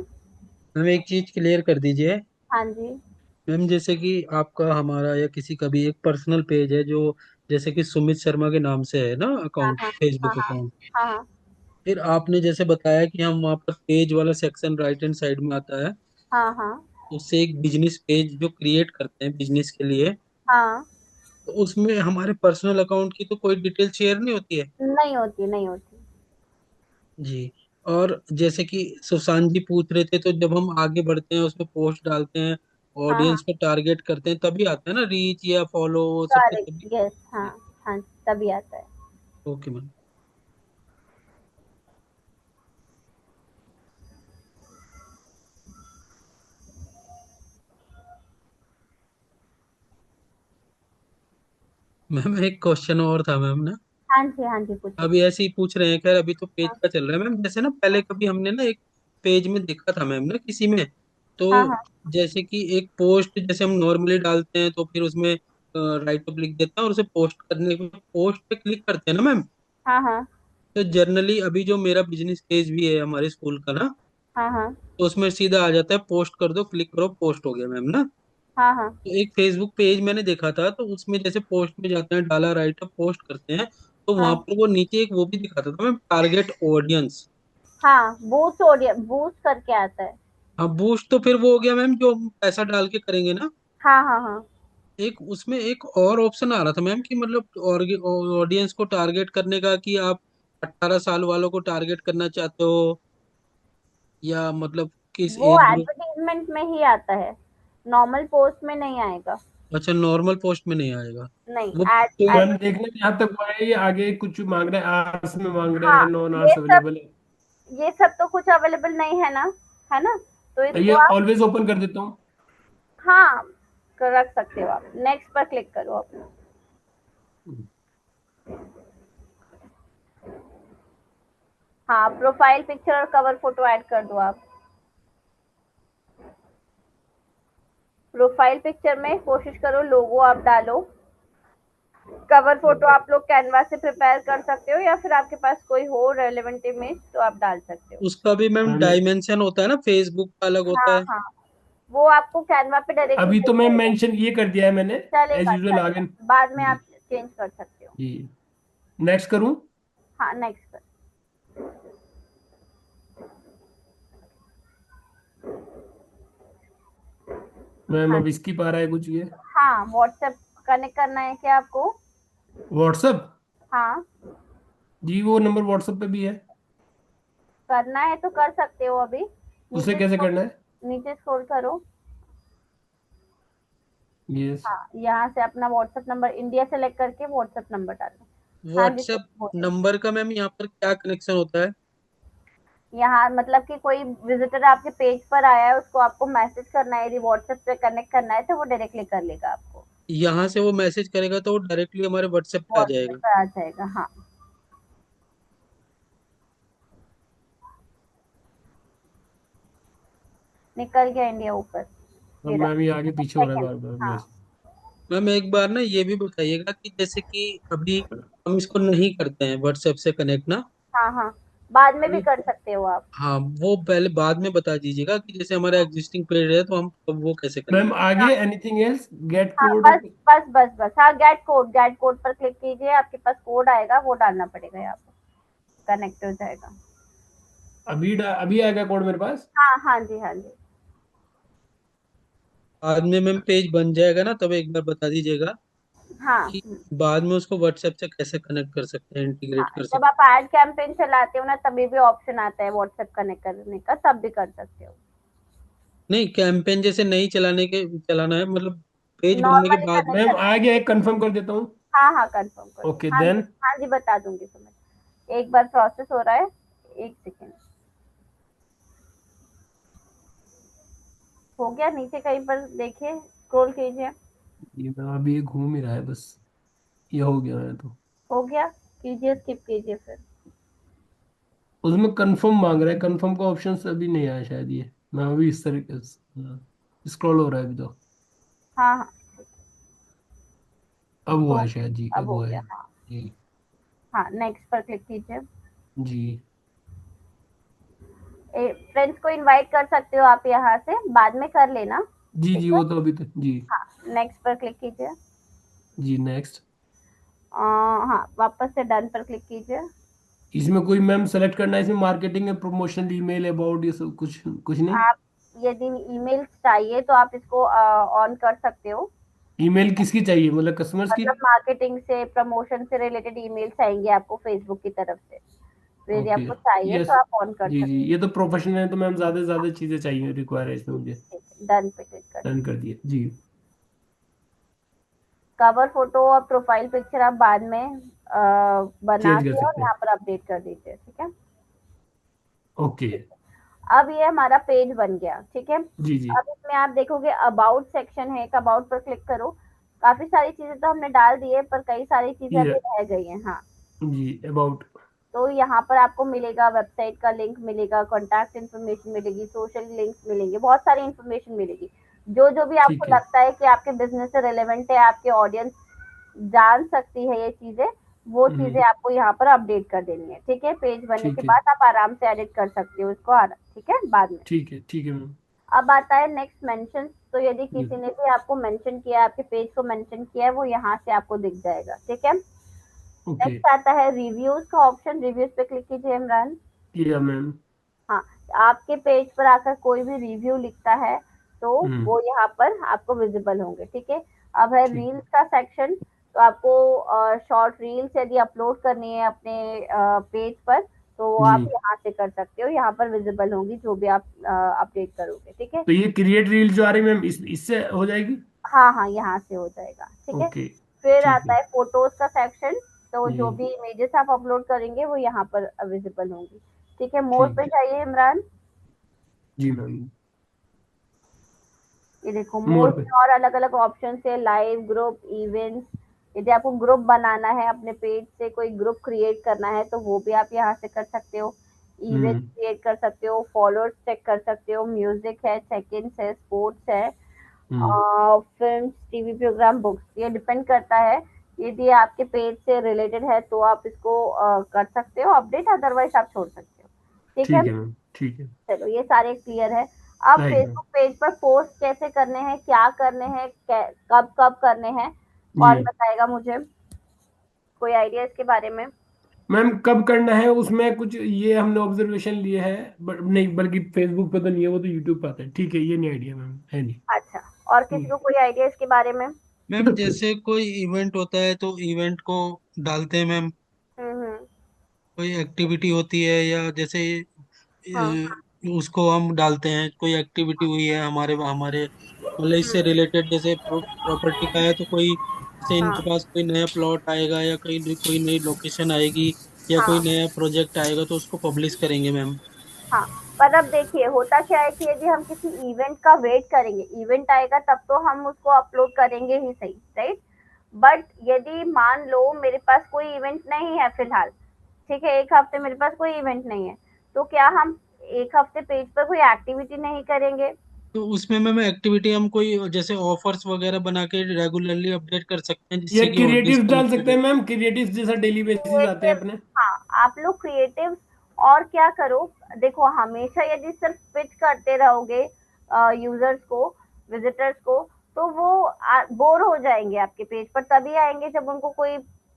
E: मैम एक चीज क्लियर कर दीजिए।
A: हाँ जी।
E: मैम जैसे कि आपका हमारा या किसी का भी एक पर्सनल पेज है जो जैसे कि सुमित शर्मा के नाम से है ना
A: हाँ
E: अकाउंट,
A: हाँ। हाँ
E: फेसबुक
A: हाँ।
E: अकाउंट।
A: हाँ हाँ।
E: फिर आपने जैसे बताया कि हम वहाँ पर पेज वाला सेक्शन राइट हैंड साइड में आता है,
A: हाँ हाँ।
E: उससे एक बिजनेस पेज जो क्रिएट करते हैं बिजनेस के लिए,
A: हाँ,
E: तो उसमें हमारे पर्सनल अकाउंट की तो कोई डिटेल शेयर नहीं होती है?
A: नहीं होती, नहीं होती।
E: जी। और जैसे कि सुशांत जी पूछ रहे थे, तो जब हम आगे बढ़ते हैं उसमें पोस्ट डालते हैं,
A: हाँ हाँ।
E: ऑडियंस पे टारगेट करते हैं, तभी आता है ना रीच या फॉलो वो सब पे तभी?
A: करेक्ट, यस, हाँ। हाँ, तभी आता है।
E: Okay ma'am. मैम एक क्वेश्चन और था मैम ना,
A: हाँ जी, हाँ जी, पूछिए।
E: अभी ऐसे ही पूछ रहे हैं, खैर अभी तो पेज
A: हाँ
E: का चल रहा है मैम। जैसे ना पहले कभी हमने ना एक पेज में देखा था मैम ना किसी में, तो
A: हाँ। हाँ
E: जैसे कि एक पोस्ट जैसे हम नॉर्मली डालते हैं तो फिर उसमें राइट अप लिख देते हैं और उसे पोस्ट करने के पोस्ट पे क्लिक करते हैं ना मैम।
A: हाँ। हाँ
E: तो जनरली अभी जो मेरा बिजनेस पेज भी है हमारे स्कूल का ना,
A: हाँ। हाँ
E: तो उसमें सीधा आ जाता है पोस्ट कर दो, क्लिक करो, पोस्ट हो गया मैम ना।
A: हाँ। हाँ,
E: तो एक फेसबुक पेज मैंने देखा था, तो उसमें जैसे पोस्ट में जाते हैं, डाला राइट अप पोस्ट करते हैं, तो वहां
A: हाँ।
E: पर वो नीचे एक वो भी दिखाता था मैम, टारगेट ऑडियंस।
A: हाँ, बूस्ट ऑडियंस बूस्ट करके आता है।
E: हाँ बूस्ट तो फिर वो हो गया मैम जो हम पैसा डाल के करेंगे ना।
A: हाँ हाँ। हाँ,
E: एक उसमें एक और ऑप्शन आ रहा था मैम कि मतलब ऑडियंस को टारगेट करने का, कि आप 18 साल वालों को टारगेट करना चाहते हो या मतलब किस
A: वो
E: एज ग्रुप?
A: एडवर्टीजमेंट में ही आता है, नॉर्मल पोस्ट में नहीं आएगा।
E: अच्छा, नॉर्मल पोस्ट में नहीं आएगा
A: नहीं,
E: वो
A: एड
C: तो
A: एड।
C: मैम देखना यहाँ तक हुआ है, ये आगे कुछ मांग रहे हैं, आर्ट्स में मांग रहे
A: हाँ,
C: हैं, नॉन
A: ये
C: आर्ट्स
A: सब
C: अवेलेबल है।
A: ये सब तो कुछ अवेलेबल नहीं है ना, है ना, तो इसको
C: ये
A: आप,
C: ऑलवेज ओपन कर देता हूँ।
A: हाँ, रख सकते हो आप। नेक्स्ट पर क्लिक करो अपना। हाँ, प्रोफाइल पिक्चर और कवर फोटो ऐड कर दो आप। प्रोफाइल पिक्चर में कोशिश करो लोगो आप डालो। कवर फोटो आप लोग कैनवा से प्रिपेयर कर सकते हो, या फिर आपके पास कोई हो रेलेवेंट इमेज तो आप डाल सकते हो।
E: उसका भी मैम
C: मैम
E: डायमेंशन होता है ना, फेसबुक का अलग होता
A: हाँ
E: है?
A: हाँ, वो आपको कैनवा पे डायरेक्टली
C: अभी
A: मिल
C: तो मैं
A: जाएगा।
C: मेंशन ये कर दिया है मैंने, एज
A: चलेगा,
C: यूजुअल
A: चलेगा,
C: आगे।
A: बाद में
C: जी।
A: आप चेंज कर सकते हो।
C: जी, नेक्स्ट करूँ?
A: हाँ, नेक्स्ट पर।
C: मैम
A: हाँ
C: अब स्किप आ रहा है कुछ ये।
A: हाँ, व्हाट्सएप कनेक्ट करना है क्या आपको?
C: व्हाट्सअप?
A: हाँ,
C: जी, वो नंबर व्हाट्सअप पे भी है।
A: करना है तो कर सकते हो अभी।
C: उसे
A: नीचे
C: कैसे करना है?
A: नीचे स्क्रॉल करो।
C: यस।
A: हाँ, यहाँ से अपना व्हाट्सएप नंबर इंडिया सेलेक्ट करके व्हाट्सएप नंबर डालो। हाँ जी,
E: व्हाट्सएप
A: बोलिए।
E: नंबर का मैम यहाँ पर क्या कनेक्शन होता है?
A: यहाँ मतलब कि कोई विजिटर आपके पेज पर आया है, उसको आपको मैसेज करना है, यदि व्हाट्सएप पे कनेक्ट करना है तो वो डायरेक्टली कर लेगा आपको।
E: यहाँ से वो मैसेज करेगा तो वो डायरेक्टली हमारे व्हाट्सएप पे आ
A: व्हाट्सएप
E: जाएगा?
A: पे आ जाएगा, हाँ। निकल गया इंडिया ऊपर।
C: अब
A: ये रहा।
C: मैम ये आगे पीछे हो रहा है
A: सेकंड।
C: बार बार
A: हाँ।
C: मैसेज।
E: मैम एक बार ना ये भी बताइएगा कि जैसे कि अभी हम इसको नहीं करते हैं व्हाट्सएप से कनेक्ट ना,
A: हाँ हाँ, बाद में भी
E: तो
A: कर सकते हो आप।
E: हाँ वो पहले बाद में बता दीजिएगा कि जैसे हमारा एग्जिस्टिंग पेज है तो हम तो वो कैसे
C: मैम
E: करेंगे?
C: आगे एनीथिंग एल्स, गेट
A: हाँ,
C: कोड?
A: बस बस बस बस, हाँ, गेट कोड पर क्लिक कीजिए, आपके पास कोड आएगा, वो डालना पड़ेगा यहाँ पर, कनेक्ट हो जाएगा।
C: अभी आएगा कोड मेरे पास।
A: हाँ हाँ जी, हाँ जी।
E: बाद में मैम पेज बन जाएगा ना, तब एक बार बता दीजिएगा
A: हाँ।
E: कि बाद में उसको व्हाट्सएप से कैसे कनेक्ट कर सकते हैं,
A: हाँ,
E: इंटीग्रेट कर
A: जब
E: सकते
A: आप एड कैंपेन चलाते हो ना, तभी भी ऑप्शन आता है व्हाट्सएप कनेक्ट करने का, तब भी कर सकते हो।
E: हैं। नहीं, कैंपेन जैसे नहीं चलाना है मतलब पेज बनने के
A: नॉर्मली
E: बाद।
A: कनेक्ट
C: मैम
A: करना है।
C: आ गया, एक कंफर्म कर देता हूँ।
A: हाँ हाँ, कंफर्म कर दो।
C: ओके
A: हाँ जी,
C: देन।
A: हाँ जी, बता दूंगी समझ। एक बार प्रोसेस हो रहा है, एक सेकेंड। हो गया? नीचे कहीं पर देखिए, स्क्रॉल कीजिए।
C: ये मैं अभी ये घूम ही रहा है बस, ये हो गया है तो।
A: हो गया? कीजिए, स्किप कीजिए फिर।
C: उसमें कंफर्म मांग रहा है, कंफर्म का ऑप्शन अभी नहीं आया शायद, ये मैं अभी इस तरीके से स्क्रॉल हो रहा है अभी तो।
A: हाँ हाँ,
C: अब हुआ
A: हो
C: है शायद जी,
A: अब
C: अब
A: हो
C: हुआ
A: गया।
C: है।
A: हाँ
C: जी।
A: हाँ, नेक्स्ट पर क्लिक कीजिए।
C: जी
A: फ्रेंड्स को इनवाइट कर सकते हो आप यहाँ से, बाद में कर लेना।
C: जी
A: ठीक
C: जी,
A: है।
C: वो तो अभी तो जी।
A: हाँ, नेक्स्ट पर क्लिक कीजिए।
C: जी नेक्स्ट।
A: हाँ, वापस से डन पर क्लिक कीजिए।
C: इसमें कोई मैम सेलेक्ट करना है, इसमें मार्केटिंग है, प्रमोशनल, ईमेल, अबाउट, ये सब कुछ कुछ नहीं?
A: आप यदि ईमेल चाहिए तो आप इसको ऑन कर सकते हो।
C: ईमेल किसकी चाहिए, मतलब कस्टमर्स की?
A: मतलब मार्केटिंग से, प्रमोशन से रिलेटेड ईमेल्स आएंगे आपको फेसबुक की तरफ से, तो यदि
C: ओके।
A: आपको चाहिए
C: यस।
A: तो आप ऑन कर
C: जी जी,
A: सकते
C: ये तो प्रोफेशनल है तो मैम ज़्यादा से ज़्यादा चीज़ें चाहिए, रिक्वायर है इसमें मुझे।
A: हो। डन पे क्लिक कर
C: डन
A: दीजिए।
C: कर दिए जी।
A: कवर फोटो और प्रोफाइल पिक्चर आप बाद में बना
C: चेंज कर
A: के और
C: सकते
A: यहाँ
C: हैं।
A: पर अपडेट कर दीजिए। ठीक है।
C: ओके।
A: ठीक है। अब ये हमारा पेज बन गया। ठीक है।
C: जी जी।
A: अब इसमें आप देखोगे अबाउट सेक्शन है, एक अबाउट पर क्लिक करो। काफी सारी चीजें तो हमने डाल दी है, पर कई सारी चीजें
C: ये
A: अभी रह गई हैं। हाँ,
C: जी अबाउट।
A: तो यहाँ पर आपको मिलेगा, वेबसाइट का लिंक मिलेगा, कॉन्टैक्ट इन्फॉर्मेशन मिलेगी, सोशल लिंक्स मिलेंगे, बहुत सारी इन्फॉर्मेशन मिलेगी। जो जो भी आपको
C: ठीक है।
A: लगता है कि आपके बिजनेस से रिलेवेंट है, आपके ऑडियंस जान सकती है ये चीजें, वो चीजें आपको यहाँ पर अपडेट कर देनी है। ठीक है। पेज बनने के
C: ठीक है।
A: बाद आप आराम से एडिट कर सकते हो इसको, ठीक है, बाद में।
C: ठीक है मैम।
A: अब आता है नेक्स्ट मेंशन। तो यदि
C: जी।
A: किसी ने भी आपको मेंशन किया, आपके पेज को मेंशन किया है, वो यहाँ से आपको दिख जाएगा। ठीक है।
C: ओके।
A: नेक्स्ट आता है रिव्यूज का ऑप्शन। रिव्यूज पे क्लिक कीजिए इमरान।
C: किया मैम।
A: हाँ, आपके पेज पर आकर कोई भी रिव्यू लिखता है तो
C: हम्म।
A: वो यहाँ पर आपको विजिबल होंगे। ठीक है। अब है
C: ठीक
A: रील्स
C: है।
A: का सेक्शन। तो आपको शॉर्ट रील्स यदि अपलोड करनी है अपने पेज पर, तो वो
C: जी,
A: आप यहाँ से कर सकते हो, यहाँ पर विजिबल होंगी जो भी आप अपडेट करोगे। ठीक है।
C: तो ये क्रिएट रील जो आ रही है मैम, इससे हो जाएगी?
A: हाँ हाँ, यहाँ से हो जाएगा। ठीक है।
C: ओके।
A: फिर
C: ठीक
A: आता
C: है
A: है फोटोज का सेक्शन। तो जो
C: जी।
A: भी इमेजेस आप अपलोड करेंगे वो यहाँ पर विजिबल होंगी। ठीक है। मोर पे
C: ठीक है
A: जाइए इमरान।
C: जी मैम।
A: ये देखो,
C: मोर
A: मोड
C: पे।
A: में और अलग अलग ऑप्शन है, लाइव, ग्रुप, इवेंट्स। यदि आपको ग्रुप बनाना है, अपने पेज से कोई ग्रुप क्रिएट करना है, तो वो भी आप यहाँ से कर सकते हो। इवेंट
C: हम्म।
A: क्रिएट कर सकते हो, फॉलोअर्स चेक कर सकते हो, म्यूजिक है, चेक इन है, स्पोर्ट्स है,
C: हम्म।
A: Film, TV program, books. ये डिपेंड करता है, यदि आपके पेज से रिलेटेड है तो आप इसको कर सकते हो अपडेट, अदरवाइज आप छोड़ सकते हो। ठीक है।
C: ठीक है मैम। ठीक है।
A: चलो, ये सारे क्लियर है। अब
C: राइट मैम।
A: फेसबुक पेज पर पोस्ट कैसे करने हैं, क्या करने हैं, कब कब करने हैं,
C: जी
A: कौन बताएगा मुझे? कोई आइडिया इसके बारे में?
C: मैम, कब करना है उसमें कुछ ये हमने ऑब्जर्वेशन लिए है, बट नहीं, बल्कि फेसबुक पे तो नहीं है, वो तो यूट्यूब पे आता है। ठीक है, ये नहीं आइडिया मैम, है नहीं।
A: अच्छा, और किसी
C: हम्म।
A: को कोई आइडिया इसके बारे में?
E: मैम जैसे कोई इवेंट होता है तो इवेंट को डालते हैं मैम,
A: हम्म।
E: कोई एक्टिविटी होती है या जैसे
A: हाँ।
E: उसको हम डालते हैं, कोई एक्टिविटी हुई है हमारे हमारे मतलब इससे रिलेटेड, जैसे प्रॉपर्टी का है तो कोई जैसे
A: हाँ।
E: इनके पास कोई नया प्लॉट आएगा या कोई नई लोकेशन आएगी या कोई
A: हाँ।
E: नया प्रोजेक्ट आएगा तो उसको पब्लिश करेंगे मैम।
A: हाँ, पर अब देखिए, होता क्या है कि यदि हम किसी इवेंट का वेट करेंगे, इवेंट आएगा तब तो हम उसको अपलोड करेंगे ही सही, राइट? बट यदि मान लो मेरे पास कोई इवेंट नहीं है फिलहाल, ठीक है, एक हफ्ते मेरे पास कोई इवेंट नहीं है, तो क्या हम एक हफ्ते पेज पर कोई एक्टिविटी नहीं करेंगे?
E: तो उसमें मैम एक्टिविटी हम कोई जैसे ऑफर्स वगैरह बना के रेगुलरली अपडेट कर सकते हैं
C: या
E: जिससे कि ऑडियंस
C: क्रिएटिव डाल
E: कनेक्टेड
C: सकते हैं
E: हो।
C: मैम, क्रिएटिव जैसा डेली बेसिस आते हैं
A: क्रिएटिव,
C: अपने।
A: हाँ, आप लोग क्रिएटिव। और क्या करो, देखो, हमेशा यदि सिर्फ पिच करते रहोगे यूजर्स को, विजिटर्स को, तो वो बोर हो जाएंगे आपके पेज पर, तभी आएंगे जब उनको कोई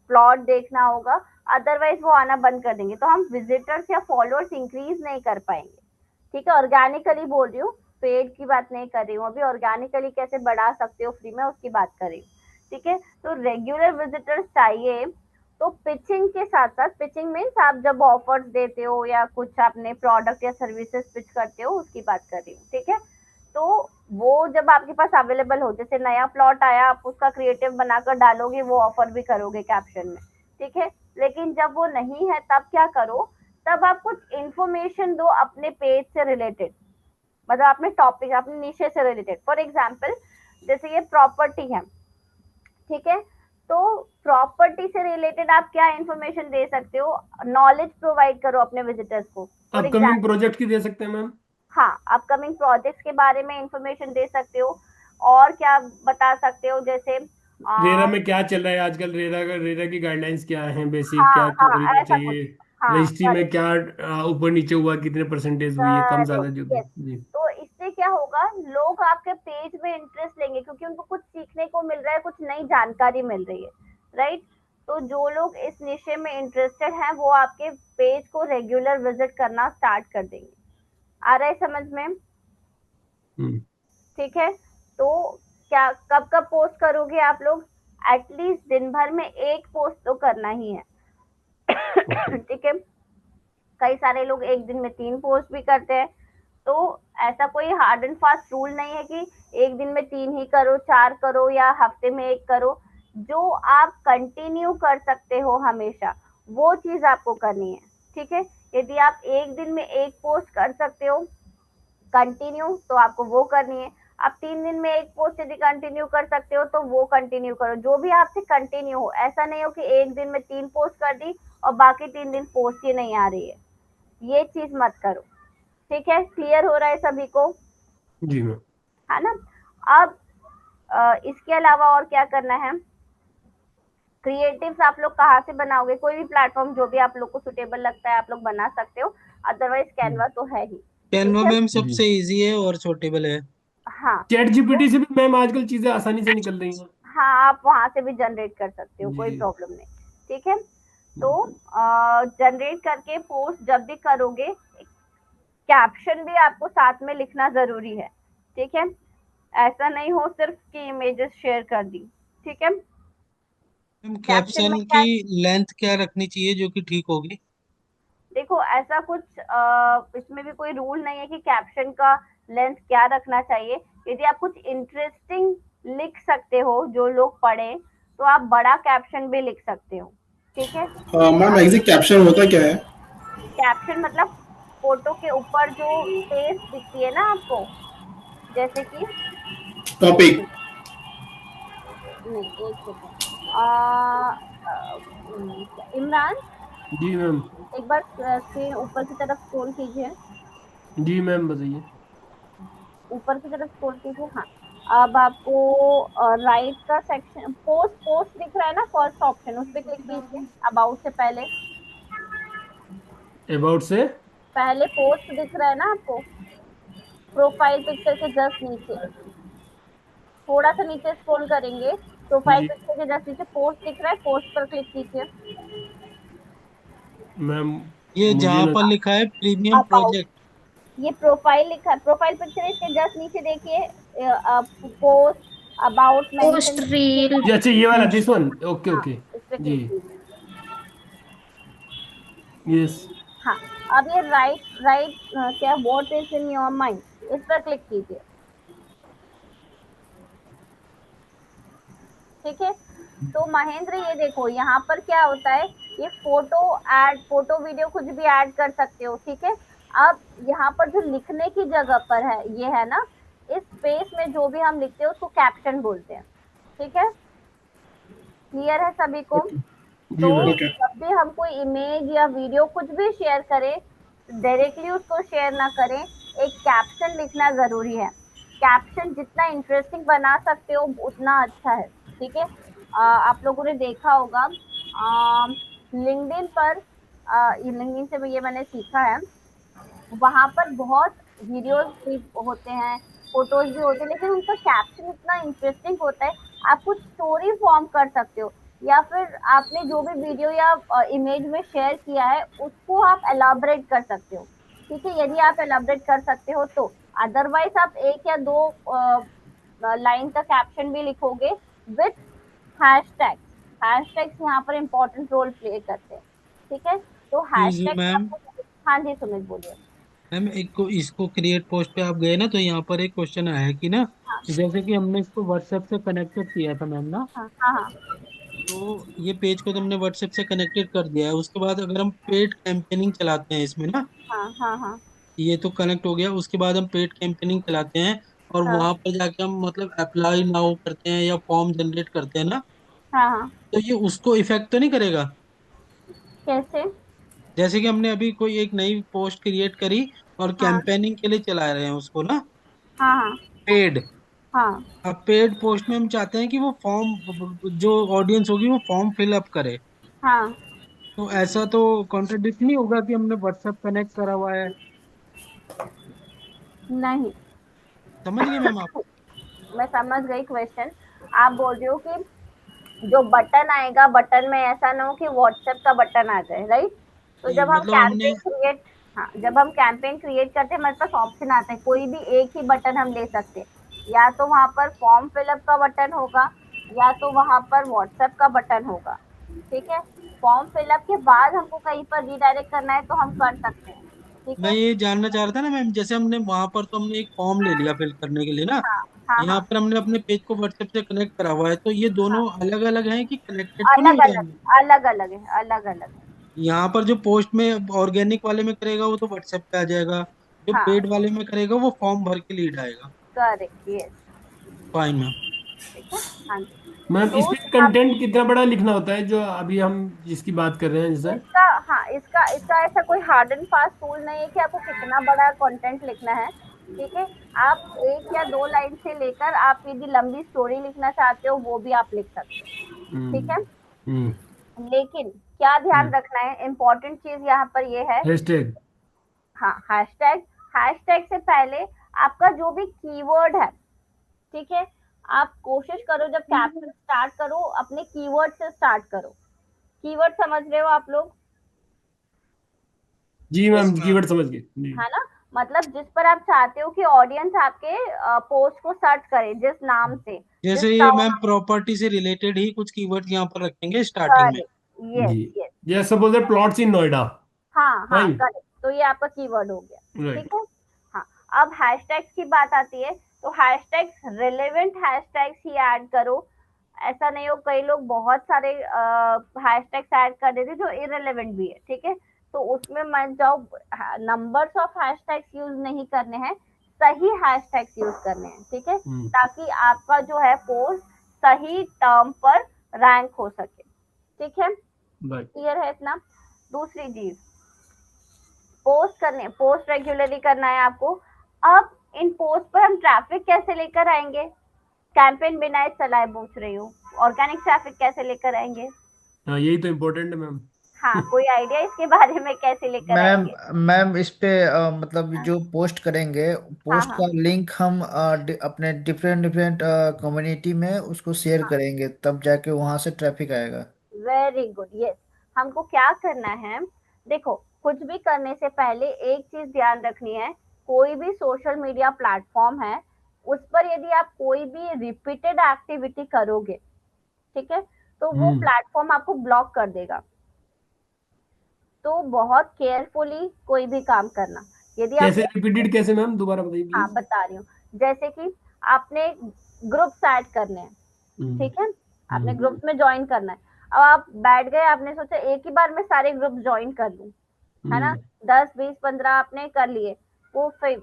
A: प्लॉट देखना होगा, अदरवाइज वो आना बंद कर देंगे, तो हम विजिटर्स या फॉलोअर्स इंक्रीज नहीं कर पाएंगे। ठीक है, ऑर्गेनिकली बोल रही हूँ, पेड की बात नहीं कर रही हूँ अभी, ऑर्गेनिकली कैसे बढ़ा सकते हो फ्री में, उसकी बात कर रही हूँ। ठीक है, तो रेगुलर विजिटर्स चाहिए। तो पिचिंग के साथ साथ, पिचिंग मीन्स आप जब ऑफर्स देते हो या कुछ अपने प्रोडक्ट या सर्विसेज पिच करते हो, उसकी बात कर रही हूँ। ठीक है, तो वो जब आपके पास अवेलेबल हो, जैसे नया प्लॉट आया, आप उसका क्रिएटिव बनाकर डालोगे, वो ऑफर भी करोगे कैप्शन में। ठीक है, लेकिन जब वो नहीं है तब क्या करो, तब आप कुछ इंफॉर्मेशन दो अपने पेज से रिलेटेड। मतलब अपने टॉपिक, अपने निशे से रिलेटेड। फॉर एग्जाम्पल जैसे ये प्रॉपर्टी है, ठीक है, तो प्रॉपर्टी से रिलेटेड आप क्या इंफॉर्मेशन दे सकते हो, नॉलेज प्रोवाइड करो अपने विजिटर्स को। फॉर
C: अपकमिंग
A: एग्जाम्पल,
C: प्रोजेक्ट की दे सकते हैं मैम।
A: हाँ, अपकमिंग प्रोजेक्ट्स के बारे में इंफॉर्मेशन दे सकते हो। और क्या बता सकते हो, जैसे
C: रेरा में क्या चल रहा है आजकल, रेरा की गाइडलाइंस क्या है, बेसिक
A: हाँ
C: क्या
A: हाँ,
C: होना
A: ऐसा कुछ,
C: चाहिए,
A: हाँ
C: रजिस्ट्री में
A: करेक्ट
C: क्या ऊपर नीचे हुआ, कितने परसेंटेज हुई है, कम ज्यादा जो भी।
A: यस।
C: जी।
A: तो इससे क्या होगा, लोग आपके पेज में इंटरेस्ट लेंगे क्योंकि उनको कुछ सीखने को मिल रहा है, कुछ नई जानकारी मिल रही है, राइट। तो जो लोग इस विषय में इंटरेस्टेड हैं वो आपके पेज को रेगुलर विजिट करना स्टार्ट कर देंगे। आ रहा है समझ में?
C: हम्म।
A: ठीक है, तो क्या कब कब पोस्ट करोगे आप लोग, एटलीस्ट दिन भर में एक पोस्ट तो करना ही है।
C: ओके।
A: ठीक है, कई सारे लोग एक दिन में 3 पोस्ट भी करते हैं। तो ऐसा कोई हार्ड एंड फास्ट रूल नहीं है कि एक दिन में 3 ही करो, 4 करो या हफ्ते में 1 करो। जो आप कंटिन्यू कर सकते हो हमेशा, वो चीज आपको करनी है। ठीक है, यदि आप एक दिन में 1 पोस्ट कर सकते हो कंटिन्यू, तो आपको वो करनी है। आप 3 दिन में 1 पोस्ट यदि कंटिन्यू कर सकते हो तो वो कंटिन्यू करो, जो भी आपसे कंटिन्यू हो। ऐसा नहीं हो कि एक दिन में 3 पोस्ट कर दी और बाकी 3 दिन पोस्ट ही नहीं आ रही है, ये चीज मत करो। ठीक है, क्लियर हो रहा है सभी को?
C: जी मैम।
A: है ना? अब इसके अलावा और क्या करना है, क्रिएटिव्स आप लोग कहाँ से बनाओगे, कोई भी प्लेटफॉर्म जो भी आप लोग को सुटेबल लगता है आप लोग बना सकते हो, अदरवाइज कैनवा तो है ही।
E: कैनवा
A: ठीक है,
E: मैम
C: जी।
E: सबसे इजी है और सूटेबल है।
A: हाँ
C: चैट
A: तो
C: जीपीटी से भी मैम आजकल चीजें आसानी से निकल रही हैं।
A: हाँ, आप वहां से भी जनरेट कर सकते हो, कोई
C: जी।
A: प्रॉब्लम नहीं। ठीक है, तो जनरेट करके पोस्ट जब भी करोगे, कैप्शन भी आपको साथ में लिखना जरूरी है। ठीक है, ऐसा नहीं हो सिर्फ कि इमेजेस शेयर कर दी। ठीक है,
E: मैम
A: कैप्शन
E: कैप्शन
A: में
E: की
A: क्या,
E: लेंथ क्या रखनी चाहिए जो कि ठीक होगी?
A: देखो ऐसा कुछ इसमें भी कोई रूल नहीं है कि कैप्शन का लेंथ क्या रखना चाहिए। यदि आप कुछ इंटरेस्टिंग लिख सकते हो जो लोग पढ़े, तो आप बड़ा कैप्शन भी लिख सकते हो। ठीक है,
F: मैम
A: अब
F: एग्जैक्ट कैप्शन होता क्या है?
A: कैप्शन मतलब फोटो के ऊपर जो स्पेस दिखती है ना आपको, जैसे कि एक
F: टॉपिक।
A: मिनट, नहीं एक सेकंड, इमरान,
C: जी मैम।
A: एक बार स्क्रीन ऊपर की तरफ स्क्रॉल कीजिए,
C: जी मैम बताइए।
A: ऊपर की तरफ स्क्रॉल कीजिए। हाँ, अब आपको राइट का सेक्शन, पोस्ट पोस्ट दिख रहा है ना, फर्स्ट ऑप्शन, उस पर क्लिक कीजिए। अबाउट से पहले,
C: अबाउट से।
A: पहले पोस्ट दिख रहा है ना आपको, प्रोफाइल पिक्चर के जस्ट नीचे, थोड़ा सा नीचे स्क्रॉल करेंगे, प्रोफाइल
C: जी
A: पिक्चर के जस्ट नीचे पोस्ट दिख रहा है, पोस्ट पर क्लिक कीजिए।
C: मैम
E: ये
C: मुझे
E: जहाँ
C: ना।
E: पर लिखा है प्रीमियम
A: अबाउट,
E: प्रोजेक्ट।
A: ये प्रोफाइल लिखा है, प्रोफाइल पिक्चर है, इसके जस्ट नीचे देखिए, post, about,
B: post
A: mention,
B: reel.
C: जी अच्छा, ये वाला दिस
B: पोस्ट।
C: वन। ओके
A: हाँ,
C: ओके।
A: इस पे
C: जी।
A: क्लिक कीजिए।
C: यस।
A: हाँ, अब ये राइट राइट क्या, what is in your mind, इस पर क्लिक कीजिए। ठीक है, तो महेंद्र ये देखो यहाँ पर क्या होता है, ये फोटो ऐड, फोटो वीडियो कुछ भी ऐड कर सकते हो। ठीक है, अब यहाँ पर जो लिखने की जगह पर है, ये है ना, इस स्पेस में जो भी हम लिखते हैं उसको कैप्शन बोलते हैं। ठीक है, क्लियर है सभी को?
C: जी
A: तो
C: मैम।
F: ओके।
A: जब भी हम कोई इमेज या वीडियो कुछ भी शेयर करें, डायरेक्टली उसको शेयर ना करें, एक कैप्शन लिखना जरूरी है। कैप्शन जितना इंटरेस्टिंग बना सकते हो उतना अच्छा है। ठीक है, आप लोगों ने देखा होगा लिंक्डइन पर, लिंक्डइन से ये मैंने सीखा है, वहां पर बहुत वीडियोस भी होते हैं, फोटोज भी होते हैं, लेकिन उनका कैप्शन इतना इंटरेस्टिंग होता है। आप कुछ स्टोरी फॉर्म कर सकते हो, या फिर आपने जो भी वीडियो या इमेज में शेयर किया है उसको आप एलाबरेट कर सकते हो। ठीक है, यदि आप एलाबरेट कर सकते हो तो, अदरवाइज आप 1 या 2 लाइन का कैप्शन भी लिखोगे विथ हैशटैग। हैशटैग्स यहाँ पर इंपॉर्टेंट रोल प्ले करते हैं। ठीक है, तो
E: एक्सक्यूज मी
A: हैशटैग
E: मैम।
A: आपको, हाँ जी सुमित बोलिए।
E: मैम एक को इसको क्रिएट पोस्ट पे आप गए ना, तो यहाँ पर एक क्वेश्चन आया कि ना,
A: हाँ
E: जैसे कि हमने इसको व्हाट्सएप से कनेक्टेड किया था मैम ना,
A: हाँ हाँ हाँ
E: तो ये पेज को तुमने व्हाट्सएप से कनेक्टेड कर दिया है, उसके बाद अगर हम पेड कैंपेनिंग चलाते हैं इसमें ना,
A: हाँ हाँ हाँ
E: ये तो कनेक्ट हो गया। उसके बाद हम पेड कैंपेनिंग चलाते हैं और
A: हाँ
E: वहां पर जाके हम मतलब अप्लाई नाउ करते हैं या फॉर्म जनरेट करते हैं ना,
A: हाँ हाँ।
E: तो ये उसको इफेक्ट तो नहीं करेगा?
A: कैसे?
E: जैसे कि हमने अभी कोई एक नई पोस्ट क्रिएट करी और
A: हाँ
E: कैंपेनिंग के लिए चला रहे हैं उसको ना,
A: हाँ हाँ
E: पेड।
A: हाँ
E: अब पेड पोस्ट में हम चाहते हैं कि वो फॉर्म, जो ऑडियंस होगी वो फॉर्म फिल अप करे।
A: हाँ।
E: तो ऐसा तो कॉन्ट्रडिक्ट नहीं होगा कि हमने व्हाट्सएप कनेक्ट करा हुआ है?
A: नहीं।
E: समझ गए मैम आप?
A: मैं समझ गई क्वेश्चन। आप बोल रहे हो कि जो बटन आएगा, बटन में ऐसा ना हो कि व्हाट्सएप का बटन आ जाए, राइट? तो
E: जी,
A: जब हम
E: मतलब हमने।
A: कैंपेन क्रिएट, हाँ, जब हम कैंपेन क्रिएट करते हैं हमारे पास ऑप्शन आता है, कोई भी एक ही बटन हम ले सकते हैं। या तो वहां पर फॉर्म फिलअप का बटन होगा, या तो वहां पर व्हाट्सएप का बटन होगा। ठीक है? फॉर्म फिलअप के बाद हमको कहीं पर रिडायरेक्ट करना है तो हम कर सकते हैं। ठीक
E: मैं
A: है?
E: ये जानना चाह रहा था ना मैम, जैसे हमने वहां पर तो हमने एक फॉर्म ले लिया फिल करने के लिए ना,
A: हाँ हाँ
E: यहाँ
A: हाँ
E: पर हमने अपने पेज को व्हाट्सएप से कनेक्ट करा हुआ है, तो ये दोनों
A: हाँ।
E: अलग अलग हैं कि कनेक्टेड तो नहीं हो
A: अलग अलग,
E: जाएंगे?
A: अलग अलग है, अलग अलग है।
E: यहाँ पर जो पोस्ट में ऑर्गेनिक वाले में करेगा वो तो व्हाट्सएप पे आ जाएगा, जो
A: हाँ,
E: पेड वाले में करेगा वो फॉर्म भर के लीड आएगा।
A: Correct, yes.
E: Fine ma'am.
A: ठीक है। हाँ जी।
C: मैम
A: तो
C: इसमें
A: यहाँ
C: कंटेंट कितना बड़ा लिखना होता है जो अभी हम जिसकी बात कर रहे हैं जैसे?
A: इसका, हाँ, इसका इसका ऐसा कोई हार्ड एंड फास्ट रूल नहीं है कि आपको कितना बड़ा कंटेंट लिखना है। ठीक है? आप एक या दो लाइन से लेकर आप यदि लंबी स्टोरी लिखना चाहते हो वो भी आप लिख सकते हो। ठीक
C: हम्म।
A: है?
C: हम्म।
A: लेकिन क्या ध्यान
C: हम्म।
A: रखना है, इम्पोर्टेंट चीज यहाँ पर ये है।
C: हैशटैग।
A: हाँ, हैशटैग। हैशटैग से पहले आपका जो भी कीवर्ड है, ठीक है, आप कोशिश करो जब कैप्शन स्टार्ट करो अपने कीवर्ड से स्टार्ट करो। कीवर्ड समझ रहे हो आप लोग?
C: जी
E: यस
C: मैम,
E: मैम।
C: कीवर्ड समझ गए जी।
A: है ना? मतलब जिस पर आप चाहते हो कि ऑडियंस आपके पोस्ट को सर्च करे, जिस नाम से, जिस
E: जैसे ये
A: टाउन।
E: मैम प्रॉपर्टी से रिलेटेड ही कुछ कीवर्ड यहाँ पर रखेंगे स्टार्टिंग में।
A: करेक्ट, यस
C: जी।
A: यस।
C: जैसे बोलते हैं प्लॉट्स इन नोएडा।
A: हाँ हाँ,
C: फाइन।
A: करेक्ट, तो ये आपका कीवर्ड हो गया।
C: राइट।
A: ठीक है? हाँ। अब हैशटैग्स की बात आती है, तो हैशटैग्स, रिलेवेंट हैशटैग्स ही ऐड करो। ऐसा नहीं हो, कई लोग बहुत सारे हैशटैग्स ऐड कर देते जो इररिलेवेंट भी है। ठीक है? तो उसमें मत जाओ। नंबर्स ऑफ हैशटैग्स यूज नहीं करने हैं, सही हैशटैग्स यूज करने हैं। ठीक है?
C: हम्म।
A: ताकि आपका जो है पोस्ट सही टर्म पर रैंक हो सके। ठीक है?
C: राइट।
A: क्लियर है इतना? दूसरी चीज, पोस्ट रेगुलरली करना है आपको। अब इन पोस्ट पर हम ट्रैफिक कैसे लेकर आएंगे? कैंपेन बिना चलाए पूछ रही हूँ, ऑर्गेनिक ट्रैफिक कैसे लेकर आएंगे?
C: हाँ, यही तो इम्पोर्टेंट है मैम।
A: हाँ, कोई आइडिया इसके बारे में कैसे लेकर
G: मैम
A: आएंगे?
G: मैम इस पे मतलब
A: हाँ
G: जो पोस्ट करेंगे,
A: हाँ
G: पोस्ट
A: हाँ
G: का लिंक हम अपने डिफरेंट डिफरेंट कम्युनिटी में उसको शेयर
A: हाँ।
G: करेंगे, तब जाके वहां से ट्रैफिक आएगा।
A: Very good, yes. हमको क्या करना है, देखो, कुछ भी करने से पहले एक चीज ध्यान रखनी है। कोई भी सोशल मीडिया प्लेटफॉर्म है, उस पर यदि आप कोई भी रिपीटेड एक्टिविटी करोगे, ठीक है, तो वो
C: हम्म।
A: प्लेटफॉर्म आपको ब्लॉक कर देगा। तो बहुत केयरफुली कोई भी काम करना। यदि आप,
C: कैसे रिपीटेड कैसे मैम, दोबारा बताइए
A: हाँ,
C: प्लीज।
A: बता रही हूँ। जैसे कि आपने ग्रुप्स ऐड करने हैं,
C: हम्म।
A: ठीक है, आपने
C: हम्म।
A: ग्रुप्स में ज्वाइन करना है। अब आप बैठ गए, आपने सोचा एक ही बार में सारे ग्रुप ज्वाइन कर लूं, है ना?
C: हम्म।
A: 10 20 15 आपने कर लिए, वो फिर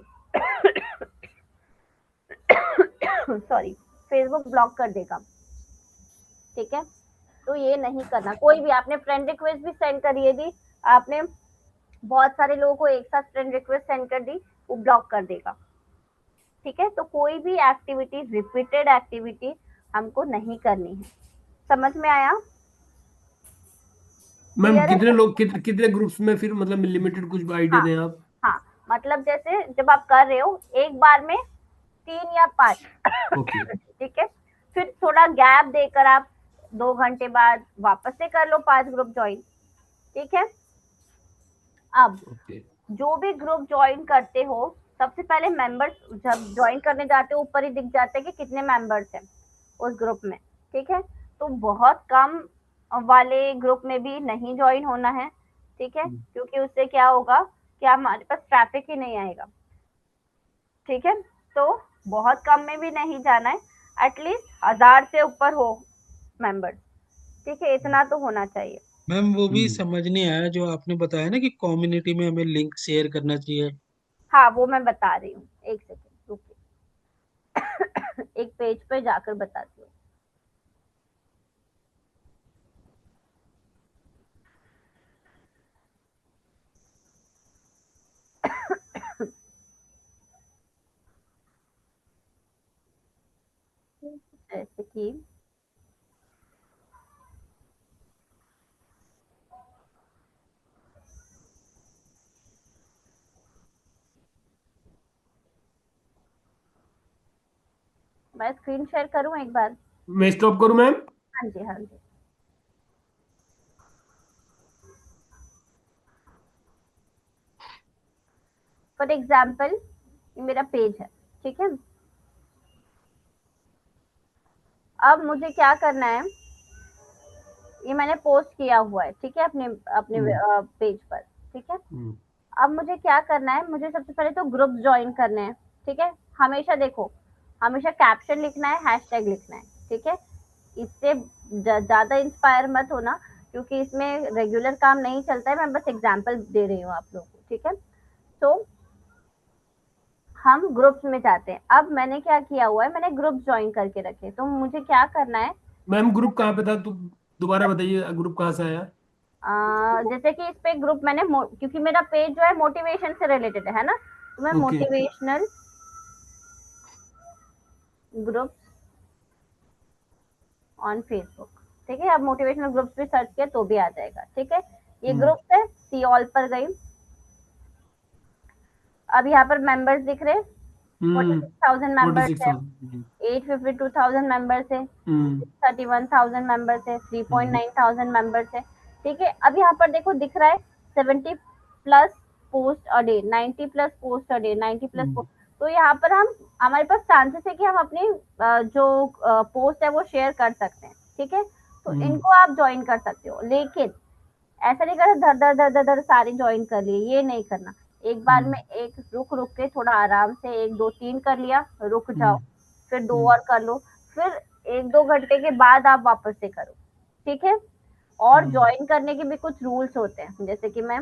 A: सॉरी, फेसबुक ब्लॉक कर देगा। ठीक है? तो ये नहीं करना। कोई भी आपने फ्रेंड रिक्वेस्ट भी सेंड करी है, दी आपने बहुत सारे लोगों को एक साथ फ्रेंड रिक्वेस्ट सेंड कर दी, वो ब्लॉक कर देगा। ठीक है? तो कोई भी एक्टिविटी, रिपीटेड एक्टिविटी हमको नहीं करनी है। समझ में आया?
C: मैम
A: क्लियर है?
C: कितने लोग, कितने ग्रुप्स में फिर, मतलब लिमिटेड कुछ आइडिया
A: हाँ
C: दें आप?
A: हाँ। मतलब जैसे जब आप कर रहे हो एक बार में 3 या 5,
C: ओके।
A: ठीक है, फिर थोड़ा गैप देकर आप 2 घंटे बाद वापस से कर लो 5 ग्रुप ज्वाइन। ठीक है? अब
C: ओके।
A: जो भी ग्रुप ज्वाइन करते हो, सबसे पहले मेंबर्स, जब ज्वाइन करने जाते हो ऊपर ही दिख जाता है कि कितने मेंबर्स हैं उस ग्रुप में। ठीक है? तो बहुत कम वाले ग्रुप में भी नहीं ज्वाइन होना है। ठीक है? क्योंकि उससे क्या होगा कि हमारे पास ट्रैफिक ही नहीं आएगा। ठीक है? तो बहुत कम में भी नहीं जाना है, एटलीस्ट 1000 से ऊपर हो मेंबर्स। ठीक है? इतना तो होना चाहिए।
E: मैम वो भी
C: हम्म।
E: समझ नहीं आया जो आपने बताया ना कि कम्युनिटी में हमें लिंक शेयर करना चाहिए।
A: हाँ वो मैं बता रही हूँ, एक सेकेंड रुकिए। एक पेज पे जाकर बताती हूँ। जैसे कि मैं स्क्रीन शेयर करूँ एक बार?
C: मैं स्टॉप करूं मैम?
A: हाँ जी हाँ जी। फॉर एग्जाम्पल ये मेरा पेज है, ठीक है। अब मुझे क्या करना है, ये मैंने पोस्ट किया हुआ है, ठीक है, अपने अपने
C: हम्म,
A: पेज पर, ठीक है।
C: हम्म,
A: अब मुझे क्या करना है, मुझे सबसे पहले तो ग्रुप ज्वाइन करने हैं, ठीक है। हमेशा देखो, हमेशा कैप्शन लिखना है, हैशटैग लिखना है, ठीक है। इससे ज्यादा इंस्पायर मत होना, क्योंकि इसमें रेगुलर काम नहीं चलता है, मैं बस एग्जांपल दे रही हूँ आप लोगों को, ठीक है। तो हम ग्रुप्स में जाते हैं। अब मैंने क्या किया हुआ है, मैंने ग्रुप ज्वाइन करके रखे, तो मुझे क्या करना है,
C: मैम ग्रुप कहाँ पे था? तो दोबारा बताइए, ग्रुप कहाँ से आया?
A: जैसे कि इस पे ग्रुप मैंने क्योंकि मेरा पेज जो है मोटिवेशन से रिलेटेड है ना, तो मैं
C: okay.
A: Motivational group on Facebook, ठीक है। अब मोटिवेशनल ग्रुप्स भी सर्च किया तो भी आ जाएगा, ठीक है। ये
C: हम्म,
A: ग्रुप है, सी ऑल पर गई। अब यहाँ पर मेंबर्स दिख रहे हैं, forty
C: hmm.
A: Six thousand
C: forty
A: members
C: six
A: है,
C: थाउजेंड
A: 852,000 मेंबर्स है,
C: हम्म,
A: 31,000 मेंबर्स है,
C: हम्म,
A: 3,900 मेंबर्स है, ठीक है। अब यहाँ पर देखो दिख रहा है 70 plus post a day, 90 plus post a day, 90 plus
C: hmm,
A: post. तो यहाँ पर हम, हमारे पास चांसेस है कि हम अपनी जो पोस्ट है वो शेयर कर सकते हैं, ठीक है। तो
C: हम्म,
A: इनको आप ज्वाइन कर सकते हो, लेकिन ऐसा नहीं करना धर धर धर धर धर सारे ज्वाइन कर लिए, ये नहीं करना। एक बार
C: हम्म,
A: में एक रुक रुक के थोड़ा आराम से, एक दो तीन कर लिया, रुक जाओ,
C: हम्म,
A: फिर दो
C: हम्म,
A: और कर लो, फिर एक दो घंटे के बाद आप वापस से करो, ठीक है। और
C: हम्म।
A: ज्वाइन करने के भी कुछ रूल्स होते हैं, जैसे कि मैं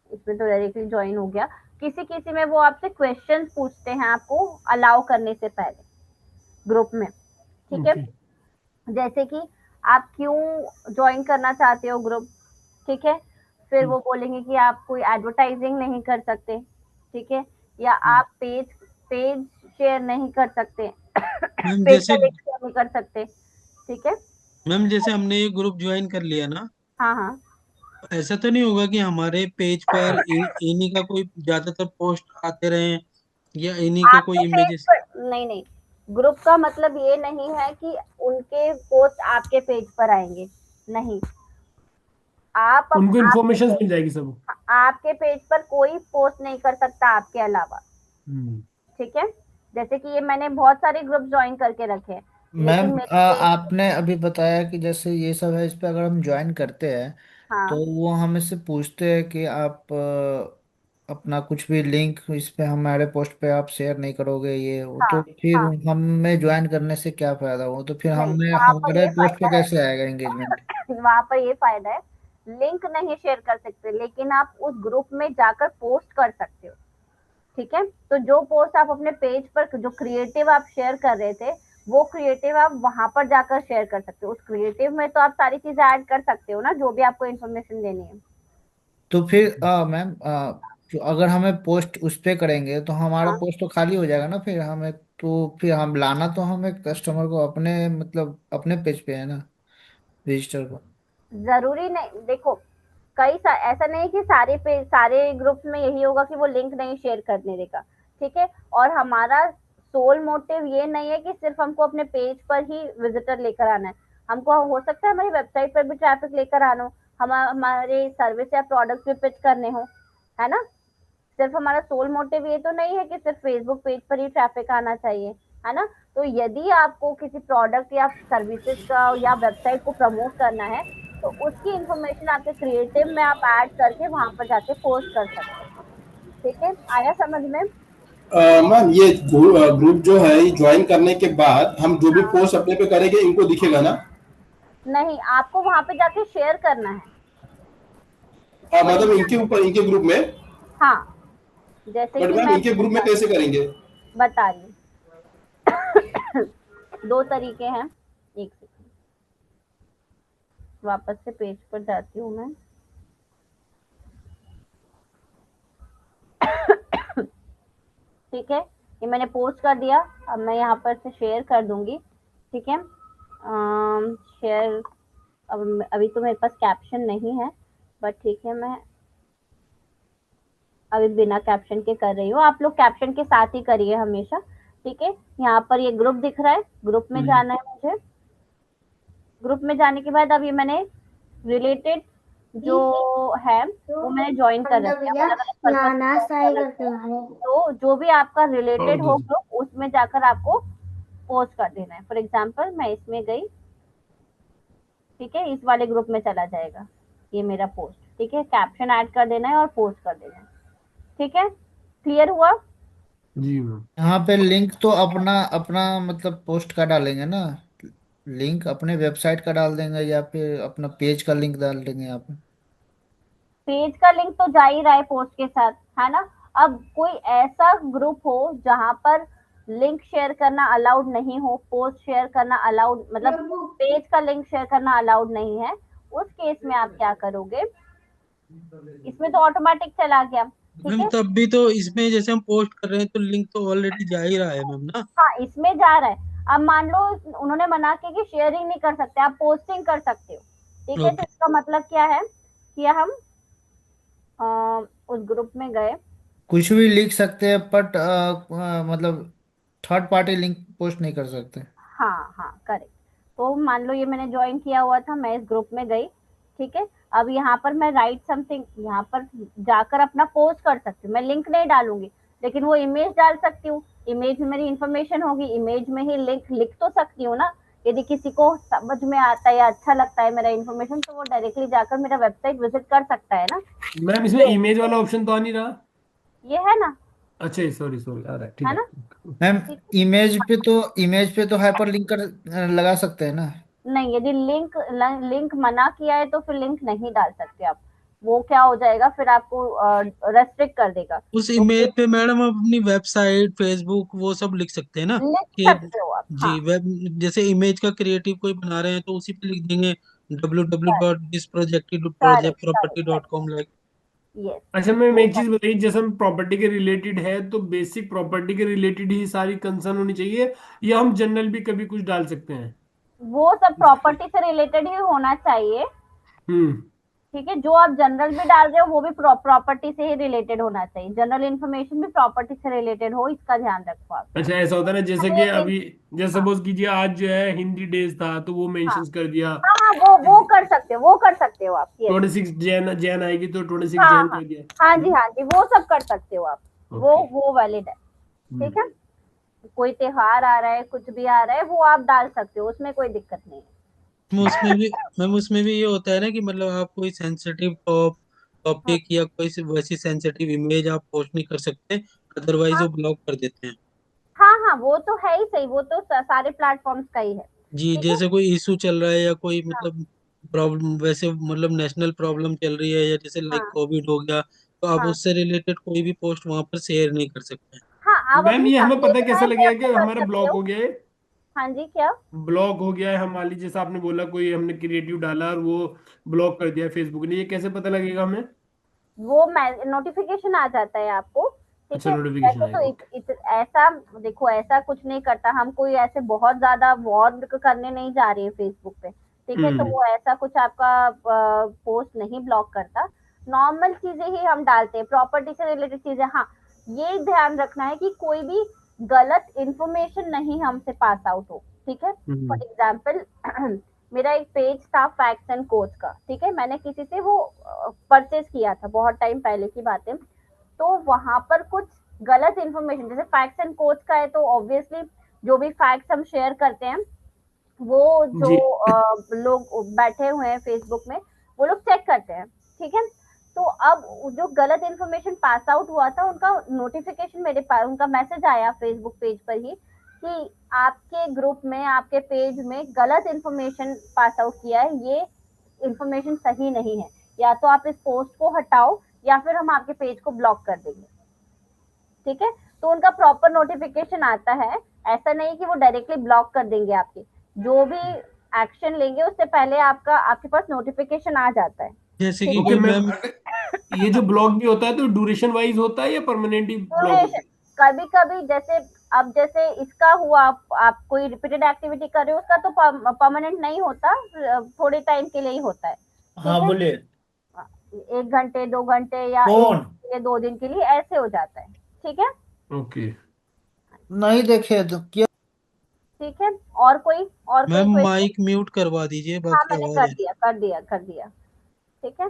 A: इसमें तो डायरेक्टली ज्वाइन हो गया, किसी किसी में वो आपसे क्वेश्चंस पूछते हैं आपको अलाउ करने से पहले ग्रुप में, ठीक है।
C: ओके।
A: जैसे कि आप क्यों ज्वाइन करना चाहते हो ग्रुप, ठीक है। फिर
C: हम्म,
A: वो बोलेंगे कि आप कोई एडवर्टाइजिंग नहीं कर सकते, ठीक है, या
C: हम्म,
A: आप पेज पेज शेयर नहीं कर सकते,
E: मैम
A: पेज का
E: जैसे
A: लिंक शेयर नहीं कर सकते, ठीक है।
E: मैम जैसे हमने ये ग्रुप ज्वाइन कर लिया ना,
A: हाँ हाँ।
E: ऐसा तो नहीं होगा कि हमारे पेज पर इन्हीं का कोई ज्यादातर पोस्ट आते रहे या इन्हीं का कोई
A: आपके पेज
E: इमेजेस?
A: पर नहीं नहीं, ग्रुप का मतलब ये नहीं है कि उनके पोस्ट आपके पेज पर आएंगे, नहीं। आप
C: उनको
A: आपके
C: इन्फॉर्मेशन
A: पेज,
C: मिल जाएगी सब।
A: आपके पेज पर कोई पोस्ट नहीं कर सकता आपके अलावा,
C: हम्म,
A: ठीक है। जैसे कि ये मैंने बहुत सारे ग्रुप ज्वाइन करके रखे हैं,
G: मैम
A: लेकिन मेरे पेज,
G: आपने अभी बताया कि जैसे ये सब है, इस पे अगर हम ज्वाइन करते हैं तो
A: हाँ
G: वो हमें से पूछते हैं कि आप अपना कुछ भी लिंक इस पे हमारे पोस्ट पे आप शेयर नहीं करोगे, ये वो,
A: हाँ
G: तो फिर
A: हाँ।
G: हमें ज्वाइन करने से क्या फायदा? वो तो फिर
A: नहीं,
G: हमें
A: वहां पर
G: हमारे
A: ये
G: पोस्ट पे
A: फायदा है,
G: कैसे आएगा एंगेजमेंट?
A: वहां पर ये फायदा है, लिंक नहीं शेयर कर सकते, लेकिन आप उस ग्रुप में जाकर पोस्ट कर सकते हो, ठीक है। तो जो पोस्ट आप अपने पेज पर, जो क्रिएटिव आप शेयर कर रहे थे, वो क्रिएटिव आप वहां पर जाकर शेयर कर सकते हो। उस क्रिएटिव में तो आप सारी चीजें ऐड कर सकते हो ना, जो भी आपको इन्फॉर्मेशन देनी है।
G: तो फिर मैम जो अगर हमें पोस्ट उस पे करेंगे तो हमारा
A: हाँ,
G: पोस्ट तो खाली हो जाएगा ना, फिर हमें तो फिर हम लाना तो हमें कस्टमर को अपने मतलब अपने पेज पे है ना, रजिस्टर को।
A: जरूरी नहीं, देखो ऐसा नहीं कि सारे ग्रुप्स में यही होगा कि वो लिंक नहीं शेयर करने देगा, ठीक है। और हमारा सोल मोटिव ये नहीं है कि सिर्फ हमको अपने पेज पर ही विजिटर लेकर आना है, हमको हो सकता है हमारी वेबसाइट पर भी ट्रैफिक लेकर आना हो, हमारे सर्विस या प्रोडक्ट भी पिच करने हो, है ना। सिर्फ हमारा सोल मोटिव ये तो नहीं है कि सिर्फ फेसबुक पेज पर ही ट्रैफिक आना चाहिए, है ना। तो यदि आपको किसी प्रोडक्ट या सर्विसेज का या वेबसाइट को प्रमोट करना है, तो उसकी इंफॉर्मेशन आपके क्रिएटिव में आप ऐड करके वहां पर जाके पोस्ट कर सकते हैं, ठीक है। आया समझ में?
F: मैम ये ग्रुप जो है, ये ज्वाइन करने के बाद हम जो भी
A: हाँ,
F: पोस्ट अपने पे करेंगे इनको दिखेगा ना?
A: नहीं, आपको वहां पे जाके शेयर करना है। फॉर
F: मतलब इनके
A: एग्जाम्पल,
F: ऊपर, इनके ग्रुप में?
A: हाँ, जैसे
F: बट
A: कि
F: मैम
A: मैं
F: इनके ग्रुप में कैसे करेंगे?
A: बता रही हूँ। दो तरीके हैं। एक सेकंड, वापस से पेज पर जाती हूँ मैं। ठीक है, ये मैंने पोस्ट कर दिया। अब मैं यहाँ पर से शेयर कर दूंगी। ठीक है, शेयर। अब अभी तो मेरे पास कैप्शन नहीं है, बट ठीक है, मैं अभी बिना कैप्शन के कर रही हूँ। आप लोग कैप्शन के साथ ही करिए हमेशा। ठीक है, यहाँ पर ये ग्रुप दिख रहा है, ग्रुप में जाना है मुझे। ग्रुप में जाने के बाद अब ये मैंने रिलेटेड जो है वो मैंने ज्वाइन कर रखा है, अलग अलग पर्पस कर रखा है। तो जो भी आपका
C: और
A: रिलेटेड हो
C: दूसरा
A: ग्रुप, उसमें जाकर आपको पोस्ट कर देना है। फॉर एग्जाम्पल मैं इसमें गई, ठीक है, इस वाले ग्रुप में चला जाएगा ये मेरा पोस्ट। ठीक है, कैप्शन ऐड कर देना है और पोस्ट कर देना है। ठीक है, क्लियर हुआ?
C: जी मैम।
G: यहाँ पे लिंक तो अपना अपना मतलब पोस्ट का डालेंगे ना? लिंक अपने वेबसाइट का डाल देंगे या फिर अपना पेज का लिंक डाल देंगे यहाँ पे?
A: पेज का लिंक तो जा ही रहा है पोस्ट के साथ, है ना। अब कोई ऐसा ग्रुप हो जहां पर लिंक शेयर करना अलाउड नहीं हो, पोस्ट शेयर करना अलाउड, मतलब पेज का लिंक शेयर करना अलाउड नहीं है, उस केस में आप क्या करोगे? इसमें तो ऑटोमेटिक चला गया। ठीक
E: मैम
A: है,
E: तब भी तो इसमें जैसे हम पोस्ट कर रहे हैं तो लिंक तो ऑलरेडी जा ही रहा है मैम ना।
A: हाँ, इसमें जा रहा है। अब मान लो उन्होंने मना किया कि शेयरिंग नहीं कर सकते, आप पोस्टिंग कर सकते हो। ठीक है, तो
E: ओके।
A: इसका मतलब क्या है कि हम उस ग्रुप में गए।
G: कुछ भी लिख सकते हैं बट मतलब थर्ड पार्टी लिंक पोस्ट नहीं कर सकते।
A: हाँ हाँ, करेक्ट। तो मान लो ये मैंने ज्वाइन किया हुआ था, मैं इस ग्रुप में गई। ठीक है, अब यहाँ पर मैं राइट समथिंग, यहाँ पर जाकर अपना पोस्ट कर सकती हूँ। मैं लिंक नहीं डालूंगी, लेकिन वो इमेज डाल सकती हूँ। इमेज में मेरी इन्फॉर्मेशन होगी, इमेज में ही लिंक लिख तो सकती हूँ ना। यदि किसी को समझ में आता है या अच्छा लगता है मेरा इन्फॉर्मेशन, तो वो डायरेक्टली जाकर मेरा वेबसाइट विजिट कर सकता है ना।
C: मैम इसमें इमेज वाला ऑप्शन तो आ नहीं रहा।
A: ये है ना,
C: अच्छा, सॉरी सॉरी, आ रहा है, ठीक
A: है
C: है।
A: ना।
G: मैम
A: ठीक है?
G: इमेज पे तो हाइपर लिंक कर लगा सकते हैं ना?
A: नहीं, यदि लिंक लिंक मना किया है तो फिर लिंक नहीं डाल सकते आप। वो क्या हो जाएगा, फिर आपको रेस्ट्रिक्ट कर देगा।
E: उस
A: तो
E: इमेज पे मैडम आप अपनी वेबसाइट फेसबुक वो सब लिख सकते हैं ना
A: लिख
E: कि
A: सकते हो आप, हाँ।
E: जी वेब जैसे इमेज का क्रिएटिव कोई बना रहे हैं तो उसी पे लिख देंगे
A: correct correct correct,
E: www.thisproject.property.com like.
A: Yes.
C: अच्छा मैम,
A: वो
C: एक चीज बताइए, जैसे हम प्रॉपर्टी के रिलेटेड है तो बेसिक प्रॉपर्टी के रिलेटेड ही सारी कंसर्न होनी चाहिए, या हम जनरल भी कभी कुछ डाल सकते हैं?
A: वो सब प्रॉपर्टी से रिलेटेड ही होना चाहिए।
C: हम्म।
A: ठीक है, जो आप जनरल भी डाल रहे हो वो भी प्रॉपर्टी से ही रिलेटेड होना चाहिए। जनरल इन्फॉर्मेशन भी प्रॉपर्टी से रिलेटेड हो, इसका ध्यान रखो आप।
C: अच्छा, ऐसा होता है ना, जैसे कि
A: ये-
C: अभी जैसे
A: हाँ
C: सपोज कीजिए आज जो है हिंदी डेज था तो वो
A: हाँ
C: मेंशंस कर दिया।
A: हाँ हाँ, वो कर सकते हो, वो कर सकते हो आप, यस।
C: 26 जैन जैन आएगी तो 26
A: हाँ
C: जैन
A: हाँ
C: कर दिया।
A: हाँ जी, हाँ जी, वो सब कर सकते हो आप।
C: ओके।
A: वो वैलिड है। ठीक
C: हम्म।
A: है, कोई त्योहार आ रहा है, कुछ भी आ रहा है, वो आप डाल सकते हो, उसमें कोई दिक्कत नहीं है।
E: मैम उसमें भी मैम उसमें भी ये होता है ना कि मतलब आप कोई सेंसिटिव
A: हाँ
E: टॉपिक या कोई वैसी सेंसिटिव इमेज आप पोस्ट नहीं कर सकते, अदरवाइज
A: हाँ
E: वो ब्लॉक कर देते हैं।
A: हाँ हाँ, वो तो है ही सही, वो तो सारे प्लेटफॉर्म्स का ही है।
E: जी
A: ठीक है,
E: जैसे कोई इशू चल रहा है या कोई
A: हाँ
E: मतलब प्रॉब्लम वैसे मतलब नेशनल प्रॉब्लम चल रही है या जैसे लाइक
A: हाँ
E: कोविड हो गया तो आप
A: हाँ
E: उससे रिलेटेड कोई भी पोस्ट वहां पर शेयर नहीं कर सकते हैं।
A: हाँ, आप
C: मैम
A: अपनी
C: ये हमें पता कैसे
A: वेबसाइट पे
C: लगेगा
A: अपने
C: कि
A: कर
C: हमारा
A: सकते
C: ब्लॉक
A: हो।
C: हो गया है?
A: हाँ जी, क्या?
C: ब्लॉक हो गया है, हम मान लीजिए जैसे आपने बोला कोई हमने क्रिएटिव डाला और वो ब्लॉक कर दिया फेसबुक ने, ये कैसे पता लगेगा हमें?
A: वो नोटिफिकेशन आ जाता है आपको। ठीक
C: अच्छा,
A: है,
C: नोटिफिकेशन
A: वैसे तो
C: आएगा, ओके।
A: ऐसा, देखो ऐसा कुछ नहीं करता, हम कोई ऐसे बहुत ज्यादा वॉर करने नहीं जा रहे हैं फेसबुक पे। ठीक है, तो
C: हम्म।
A: वो ऐसा कुछ आपका पोस्ट नहीं ब्लॉक करता। नॉर्मल चीजें ही हम डालते हैं, प्रॉपर्टी से रिलेटेड चीजें। हाँ, ये ध्यान रखना है कि कोई भी गलत इंफॉर्मेशन नहीं हमसे पास आउट हो। ठीक है,
C: हम्म।
A: फॉर एग्जाम्पल मेरा एक पेज था फैक्ट्स एंड कोच का। ठीक है, मैंने किसी से वो परचेज किया था, बहुत टाइम पहले की बात है। तो वहां पर कुछ गलत इन्फॉर्मेशन, जैसे फैक्ट्स एंड कोच का है तो ऑब्वियसली जो भी फैक्ट्स हम शेयर करते हैं, वो जो
C: जी।
A: लोग बैठे हुए हैं फेसबुक में, वो लोग चेक करते हैं। ठीक है, तो अब जो गलत इन्फॉर्मेशन पास आउट हुआ था, उनका नोटिफिकेशन मेरे पास, उनका मैसेज आया फेसबुक पेज पर ही कि आपके ग्रुप में, आपके पेज में गलत इन्फॉर्मेशन पास आउट किया है, ये इन्फॉर्मेशन सही नहीं है, या तो आप इस पोस्ट को हटाओ या फिर हम आपके पेज को ब्लॉक कर देंगे। ठीक है, तो उनका प्रॉपर नोटिफिकेशन आता है, ऐसा नहीं कि वो डायरेक्टली ब्लॉक कर देंगे आपके, जो भी एक्शन लेंगे उससे पहले आपके पास नोटिफिकेशन आ जाता है।
E: जैसे
A: ठीक
E: कि
A: है,
C: ओके
E: कोई
C: मैम,
E: मैम,
C: ये जो ब्लॉक भी होता है तो ड्यूरेशन वाइज होता है या परमानेंट ही ब्लॉक होता
A: ड्यूरेशन कभी कभी जैसे, अब जैसे इसका हुआ, आप कोई रिपीटेड एक्टिविटी कर रहे हो उसका तो परमानेंट नहीं होता, थोड़े टाइम के लिए ही होता है।
G: हाँ
A: ठीक है,
G: बोलिए।
A: 1 घंटे 2 घंटे या एक
G: कौन?
A: या 2 दिन के लिए ऐसे हो जाता है। ठीक है,
C: है? ओके।
G: नहीं देखे तो क्या?
A: ठीक है, और कोई
E: मैम
A: क्वेश्चन?
E: माइक म्यूट करवा दीजिए,
A: हाँ
E: बाकी
A: मैंने
E: आवाज
A: कर
E: है।
A: दिया कर दिया कर दिया। ठीक है,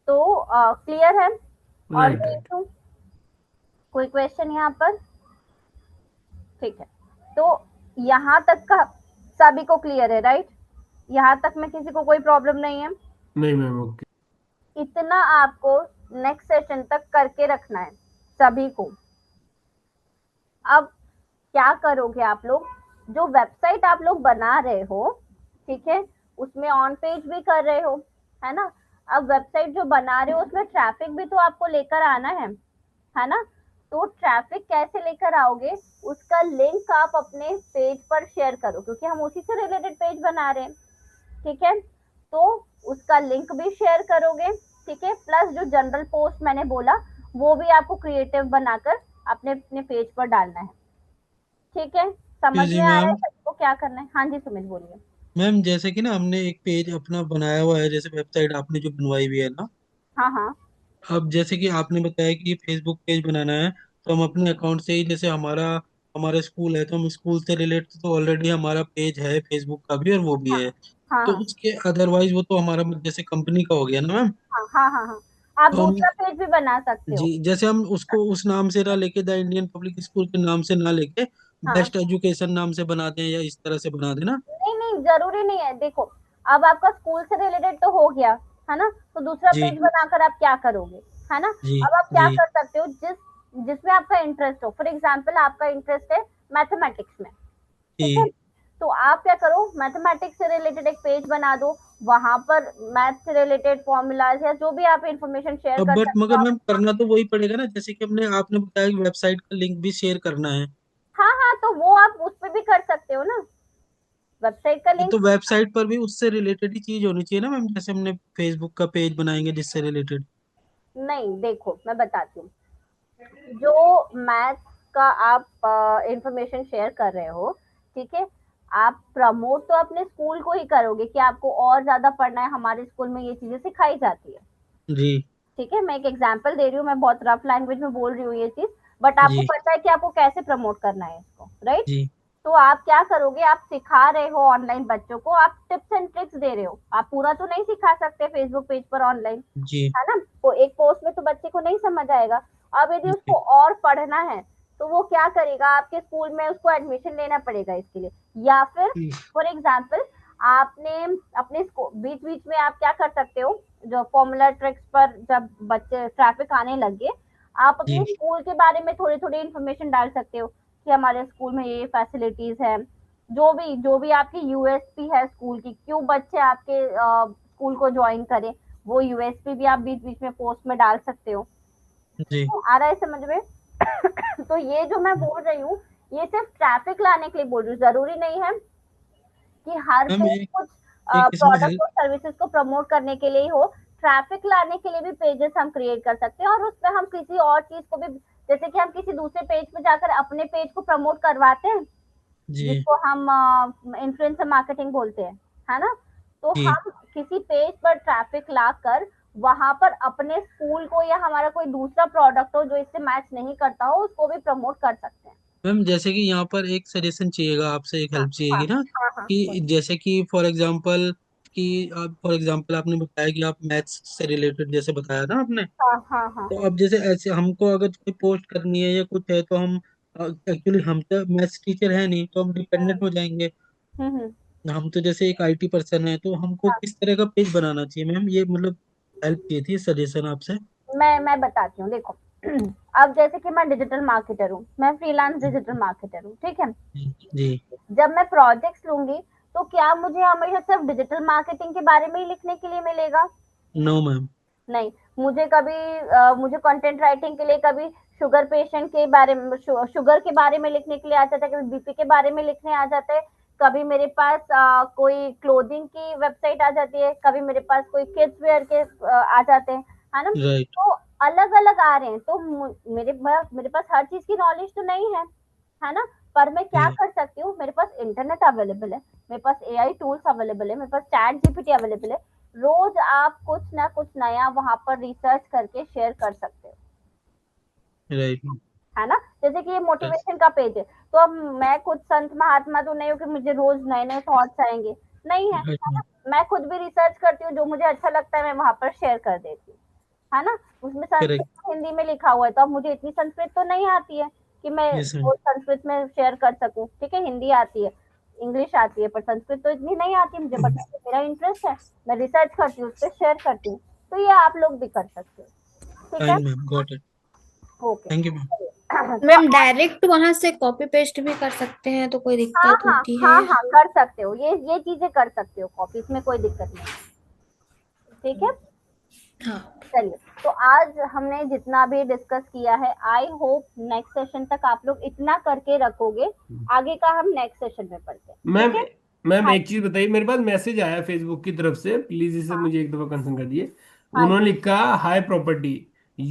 A: तो क्लियर है? और
C: राइट
A: कोई
C: राइट।
A: issue? कोई क्वेश्चन यहाँ पर? ठीक है, तो यहाँ तक का सभी को क्लियर है, राइट? यहाँ तक में किसी को कोई प्रॉब्लम नहीं है?
C: नहीं मैम, ओके।
A: इतना आपको नेक्स्ट सेशन तक करके रखना है सभी को। अब क्या करोगे आप लोग, जो वेबसाइट आप लोग बना रहे हो, ठीक है, उसमें ऑन पेज भी कर रहे हो, है ना? अब वेबसाइट जो बना रहे हो उसमें ट्रैफिक भी तो आपको लेकर आना है ना? तो ट्रैफिक कैसे लेकर आओगे, उसका लिंक आप अपने पेज पर शेयर करो, क्योंकि हम उसी से रिलेटेड पेज बना रहे हैं। ठीक है, तो उसका लिंक भी शेयर करोगे। ठीक है, प्लस जो जनरल पोस्ट मैंने बोला वो भी आपको क्रिएटिव बनाकर अपने अपने पेज पर डालना है। ठीक है,
E: जी
A: समझ
E: जी
A: में आ रहा है
E: मैम।
A: सबको क्या करना है? हाँ जी सुमित बोलिए।
E: मैम जैसे कि ना हमने एक पेज अपना बनाया हुआ है, जैसे वेबसाइट आपने जो बनवाई हुई है ना,
A: हाँ हाँ
E: अब जैसे कि आपने बताया कि फेसबुक पेज बनाना है, तो हम अपने अकाउंट से ही, जैसे हमारा हमारा स्कूल है तो हम स्कूल से रिलेट, तो ऑलरेडी हमारा पेज है फेसबुक का भी और वो भी
A: हाँ
E: है।
A: हाँ
E: तो
A: हाँ
E: उसके अदरवाइज वो तो हमारा जैसे कंपनी का हो गया ना मैम।
A: हाँ हाँ हाँ हाँ, आप
E: तो हम,
A: दूसरा पेज भी बना सकते
E: जी,
A: हो।
E: जैसे हम उसको उस नाम से ना लेके, द इंडियन पब्लिक स्कूल के नाम से ना लेके,
A: हाँ,
E: बेस्ट एजुकेशन नाम से बना दें, या इस तरह से बना देना।
A: नहीं नहीं जरूरी नहीं है, देखो अब आपका स्कूल से रिलेटेड तो हो गया, है ना? तो दूसरा
E: जी
A: पेज बनाकर आप क्या करोगे, है ना?
E: जी
A: अब आप क्या
E: जी
A: कर सकते हो, जिसमें आपका इंटरेस्ट हो, फॉर एग्जाम्पल आपका इंटरेस्ट है मैथमेटिक्स में। ठीक है,
E: जी।
A: तो आप क्या करो, मैथमेटिक्स से रिलेटेड एक पेज बना दो, वहां पर मैथ से रिलेटेड फॉर्मूलाज या जो भी आप इंफॉर्मेशन शेयर
E: अब
A: कर
E: बट
A: सकते
E: मगर
A: हो आप।
E: मैम करना तो वही पड़ेगा ना, जैसे कि हमने आपने बताया कि वेबसाइट का लिंक भी शेयर करना है।
A: हाँ हाँ, तो वो आप उस पर भी कर सकते हो ना, वेबसाइट का
E: तो
A: लिंक।
E: वेबसाइट पर भी उससे रिलेटेड ही चीज होनी चाहिए ना मैम, जैसे हमने फेसबुक का पेज बनाएंगे जिससे रिलेटेड।
A: नहीं, देखो मैं बताती हूँ, जो मैथ का आप इंफॉर्मेशन शेयर कर रहे हो, ठीक है, आप प्रमोट तो अपने स्कूल को ही करोगे कि आपको और ज्यादा पढ़ना है, हमारे स्कूल में ये चीजें सिखाई जाती है।
E: जी
A: ठीक है, मैं एक एग्जांपल दे रही हूँ, मैं बहुत रफ लैंग्वेज में बोल रही हूँ ये चीज, बट आपको
E: जी
A: पता है कि आपको कैसे प्रमोट करना है इसको, राइट?
E: जी
A: तो आप क्या करोगे, आप सिखा रहे हो ऑनलाइन बच्चों को, आप टिप्स एंड ट्रिक्स दे रहे हो, आप पूरा तो नहीं सिखा सकते फेसबुक पेज पर ऑनलाइन,
E: जी
A: है ना? तो एक पोस्ट में तो बच्चे को नहीं समझ आएगा। अब यदि
E: जी
A: उसको और पढ़ना है तो वो क्या करेगा, आपके स्कूल में उसको एडमिशन लेना पड़ेगा इसके लिए, या फिर
E: जी
A: फॉर एग्जाम्पल आपने अपने बीच बीच में आप क्या कर सकते हो, जो फॉर्मूला ट्रिक्स पर जब बच्चे ट्रैफिक आने लगे, आप अपने
E: जी
A: स्कूल के बारे में थोड़ी थोड़ी इन्फॉर्मेशन डाल सकते हो कि हमारे स्कूल में ये फैसिलिटीज है, जो भी आपकी यूएसपी है स्कूल की, क्यों बच्चे आपके स्कूल को ज्वाइन करें, वो यूएसपी भी आप बीच बीच में पोस्ट में डाल सकते हो।
E: जी।
A: आ रहा है समझ में? तो ये जो मैं बोल रही हूँ, ये सिर्फ ट्रैफिक लाने के लिए बोल रही हूँ, जरूरी नहीं है कि हर
E: मैम
A: पेज
E: एक
A: कुछ
E: एक इसमें
A: प्रोडक्ट
E: हेल्प।
A: और सर्विसेज को प्रमोट करने के लिए ही हो, ट्रैफिक लाने के लिए भी पेजेस हम क्रिएट कर सकते हैं, और उसमें हम किसी और चीज को भी, जैसे कि हम किसी दूसरे पेज पे जाकर अपने पेज को प्रमोट करवाते हैं,
E: जी
A: जिसको हम इन्फ्लुएंसर मार्केटिंग बोलते हैं, है ना? तो
E: जी।
A: हम किसी पेज पर ट्रैफिक लाकर वहां पर अपने स्कूल को या हमारा कोई दूसरा प्रोडक्ट हो जो इससे मैच नहीं करता हो उसको भी प्रमोट कर सकते हैं।
E: मैम जैसे कि यहाँ पर एक सजेशन चाहिएगा आपसे, एक
A: हाँ
E: हेल्प
A: हाँ
E: चाहिएगी ना,
A: हाँ हाँ
E: कि जैसे कि फॉर एग्जांपल आपने बताया कि आप मैथ्स से रिलेटेड जैसे बताया ना आपने।
A: हाँ हाँ हाँ
E: तो अब जैसे ऐसे हमको अगर कोई पोस्ट करनी है या कुछ है, तो हम एक्चुअली हम तो मैथ्स टीचर है नहीं, तो हम डिपेंडेंट हो जाएंगे।
A: हम्म।
E: हम तो जैसे एक आईटी पर्सन है, तो हमको
A: हाँ,
E: किस तरह का पेज बनाना चाहिए मैम, ये मतलब हेल्प चाहिए थी, सजेशन आपसे।
A: मैं बताती हूँ, देखो अब जैसे कि मैं डिजिटल मार्केटर हूँ, मैं फ्रीलांस डिजिटल मार्केटर हूँ, ठीक है?
E: जी जी।
A: जब मैं प्रोजेक्ट्स लूंगी तो क्या मुझे हमेशा सिर्फ डिजिटल मार्केटिंग के बारे में ही लिखने के लिए मिलेगा?
E: No ma'am.
A: नहीं, मुझे कभी मुझे कंटेंट राइटिंग के लिए कभी शुगर पेशेंट के बारे में, शुगर के बारे में लिखने के लिए आ जाता है, कभी बीपी के बारे में लिखने आ जाता है, कभी मेरे पास कोई क्लोथिंग की वेबसाइट आ जाती है, कभी मेरे पास कोई किड्स वेयर के आ जाते हैं, है ना।
E: राइट
A: तो अलग अलग आ रहे हैं, तो मेरे पास हर चीज की नॉलेज तो नहीं है ना। पर मैं क्या कर सकती हूँ, मेरे पास इंटरनेट अवेलेबल है, मेरे पास एआई टूल्स अवेलेबल है, मेरे पास चैट जीपीटी अवेलेबल है। रोज आप कुछ ना कुछ नया वहां पर रिसर्च करके शेयर कर सकते हो,
E: राइट
A: है ना। जैसे कि ये मोटिवेशन का पेज है, तो अब मैं खुद संत महात्मा तो नहीं हूँ कि मुझे रोज नए नए थॉट्स आएंगे, नहीं है ना। मैं खुद भी रिसर्च करती हूँ, जो मुझे अच्छा लगता है मैं वहां पर शेयर कर देती हूँ, है ना। उसमें संस्कृत
E: करेक्ट
A: हिंदी में लिखा हुआ है, तो अब मुझे इतनी संस्कृत तो नहीं आती है कि मैं
E: यस मैम
A: वो संस्कृत में शेयर कर सकूं। ठीक है, हिंदी आती है, इंग्लिश आती है, पर संस्कृत तो इतनी नहीं आती मुझे, बट मेरा इंटरेस्ट है, मैं रिसर्च करती हूँ, उस पर शेयर करती हूँ। तो ये आप लोग भी कर सकते हो, ठीक है।
E: Fine ma'am got it
A: okay,
E: thank you ma'am
A: तो
B: मैम डायरेक्ट वहां से कॉपी पेस्ट भी कर सकते हैं तो कोई
A: हाँ
B: दिक्कत
A: हाँ
B: होती है?
A: हाँ हाँ, कर सकते हो, ये चीजें कर सकते हो कॉपी, इसमें कोई दिक्कत नहीं, ठीक है।
B: हाँ
A: चलिए, तो आज हमने जितना भी डिस्कस किया है, आई होप नेक्स्ट सेशन तक आप लोग इतना करके रखोगे, आगे का हम नेक्स्ट सेशन में पढ़ते हैं,
C: मैम,
A: ठीक है।
C: मैम
A: हाँ
C: एक चीज बताइए, मेरे पास मैसेज आया फेसबुक की तरफ से, प्लीज इसे
A: हाँ
C: मुझे एक दफा कंसर्न कर दिए।
A: हाँ
C: उन्होंने लिखा, हाय प्रॉपर्टी,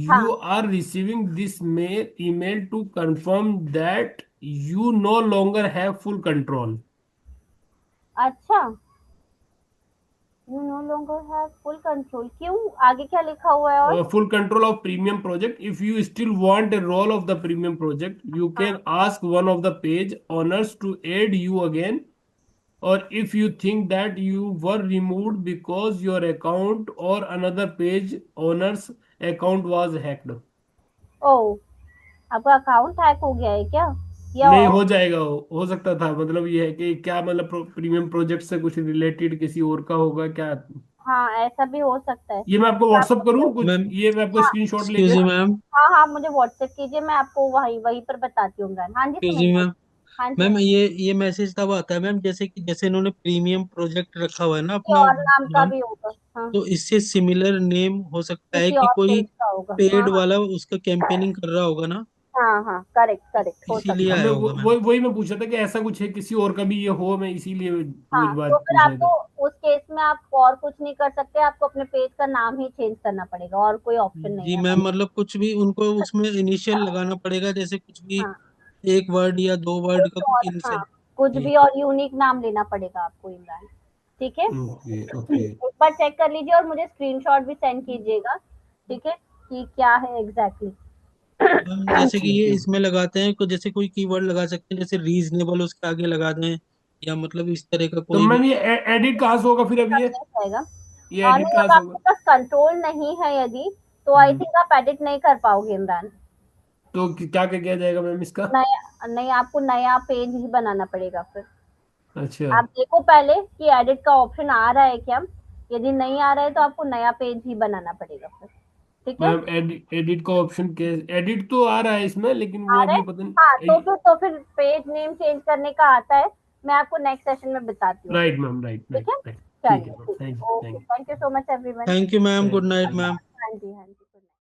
A: हाँ।
C: You are receiving this mail email to confirm that you no longer have full control.
A: अच्छा, you no longer have full control, क्यों, आगे क्या लिखा हुआ है और?
C: Full control of premium project. If you still want a role of the premium project, you can ask one of the page owners to add you again. Or if you think that you were removed because your account or another page owner's account was hacked.
A: ओ, आपका अकाउंट हैक हो गया है क्या, या
C: नहीं, हो जाएगा, हो सकता था, मतलब ये है कि क्या, मतलब प्रीमियम प्रोजेक्ट से कुछ रिलेटेड किसी और का होगा क्या?
A: हाँ, ऐसा भी हो सकता है।
C: ये मैं आपको
A: आप
C: व्हाट्सअप करूँ
A: मुझे,
C: कुछ,
E: मैम
C: ये मैं आपको
A: हाँ
C: स्क्रीनशॉट
E: एक्सक्यूज
C: लेके।
E: मी मैम
A: हाँ हाँ, मुझे व्हाट्सएप कीजिए, मैं आपको वही वही पर बताती हूँ इमरान। हाँ जी,
E: एक्सक्यूज
A: सुनिए
E: मी
A: बोलिए।
E: मैम
A: हाँ जी,
E: मैम ये मैसेज तब आता है मैम जैसे कि जैसे इन्होंने प्रीमियम प्रोजेक्ट रखा हुआ है ना
A: किसी
E: अपना
A: और नाम का
E: नाम,
A: भी होगा, हाँ,
E: तो इससे सिमिलर नेम हो सकता है
A: किसी
E: कि
A: और
E: कोई
A: पेज का होगा, हाँ
E: पेड
A: हाँ
E: वाला उसका कैंपेनिंग कर रहा होगा ना,
A: हाँ हाँ, करेक्ट करेक्ट, हो
E: इसीलिए
A: सकता है।
C: हमें
E: आया होगा मैम
C: वही मैं पूछा था कि ऐसा कुछ है, किसी और का भी ये हो, मैं इसीलिए वो
A: हाँ, तो
C: बात
A: फिर
C: पूछ रहा
A: आपको
C: था।
A: उस केस में आप और कुछ नहीं कर सकते, आपको अपने पेज का नाम ही चेंज करना पड़ेगा, और कोई ऑप्शन नहीं
E: जी
A: है
E: मैम
A: हमारे
E: मतलब कुछ भी उनको उसमें इनिशियल लगाना पड़ेगा जैसे कुछ भी
A: पास। हाँ,
E: एक वर्ड या दो वर्ड का
A: कुछ
E: कुछ
A: और, हाँ,
E: इनिशियल
A: कुछ
E: जी
A: भी और यूनिक नाम लेना पड़ेगा आपको इमरान, ठीक है।
C: Okay okay.
A: एक बार चेक कर लीजिए और मुझे स्क्रीनशॉट भी सेंड कीजिएगा, ठीक है, कि क्या है एग्जैक्टली
E: मैम जैसे कि
C: ठीक
E: ये
C: है।
E: इसमें लगाते हैं जैसे कोई कीवर्ड लगा सकते हैं जैसे रीजनेबल उसके आगे लगा दें या मतलब इस तरह का
C: तो
E: कोई भी
C: मैम ये एडिट कहाँ से होगा फिर, अब
A: मिल जाएगा।
C: ये एडिट
A: नहीं,
C: कहाँ
A: अब
C: से होगा?
A: आपके पास कंट्रोल नहीं है यदि, तो आई
C: हम्म।
A: थिंक आप एडिट नहीं कर पाओगे इमरान।
C: तो क्या क्या किया जाएगा मैम इसका?
A: नया नहीं, आपको नया पेज ही बनाना पड़ेगा फिर।
C: अच्छा
A: आप देखो पहले कि एडिट का ऑप्शन आ रहा है क्या, यदि नहीं आ रहा है तो आपको नया पेज ही बनाना पड़ेगा फिर, ठीक है।
C: मैम, एडिट का ऑप्शन क्या? एडिट तो आ रहा है इसमें, लेकिन
A: आ
C: वो
A: रहा
C: अभी
A: है,
C: पता
A: हाँ,
C: नहीं।
A: तो फिर पेज नेम चेंज करने का आता है, मैं आपको नेक्स्ट सेशन में बताती हूँ फिर,
C: राइट मैम, राइट
A: ठीक
C: राइट
A: है।
C: राइट। ठीक है
A: चलिए,
C: मैम,
A: ठीक
C: थैंक
A: है,
C: you
A: okay,
C: thank
A: thank you so much everyone.
E: Thank you ma'am good night
C: you.
E: Ma'am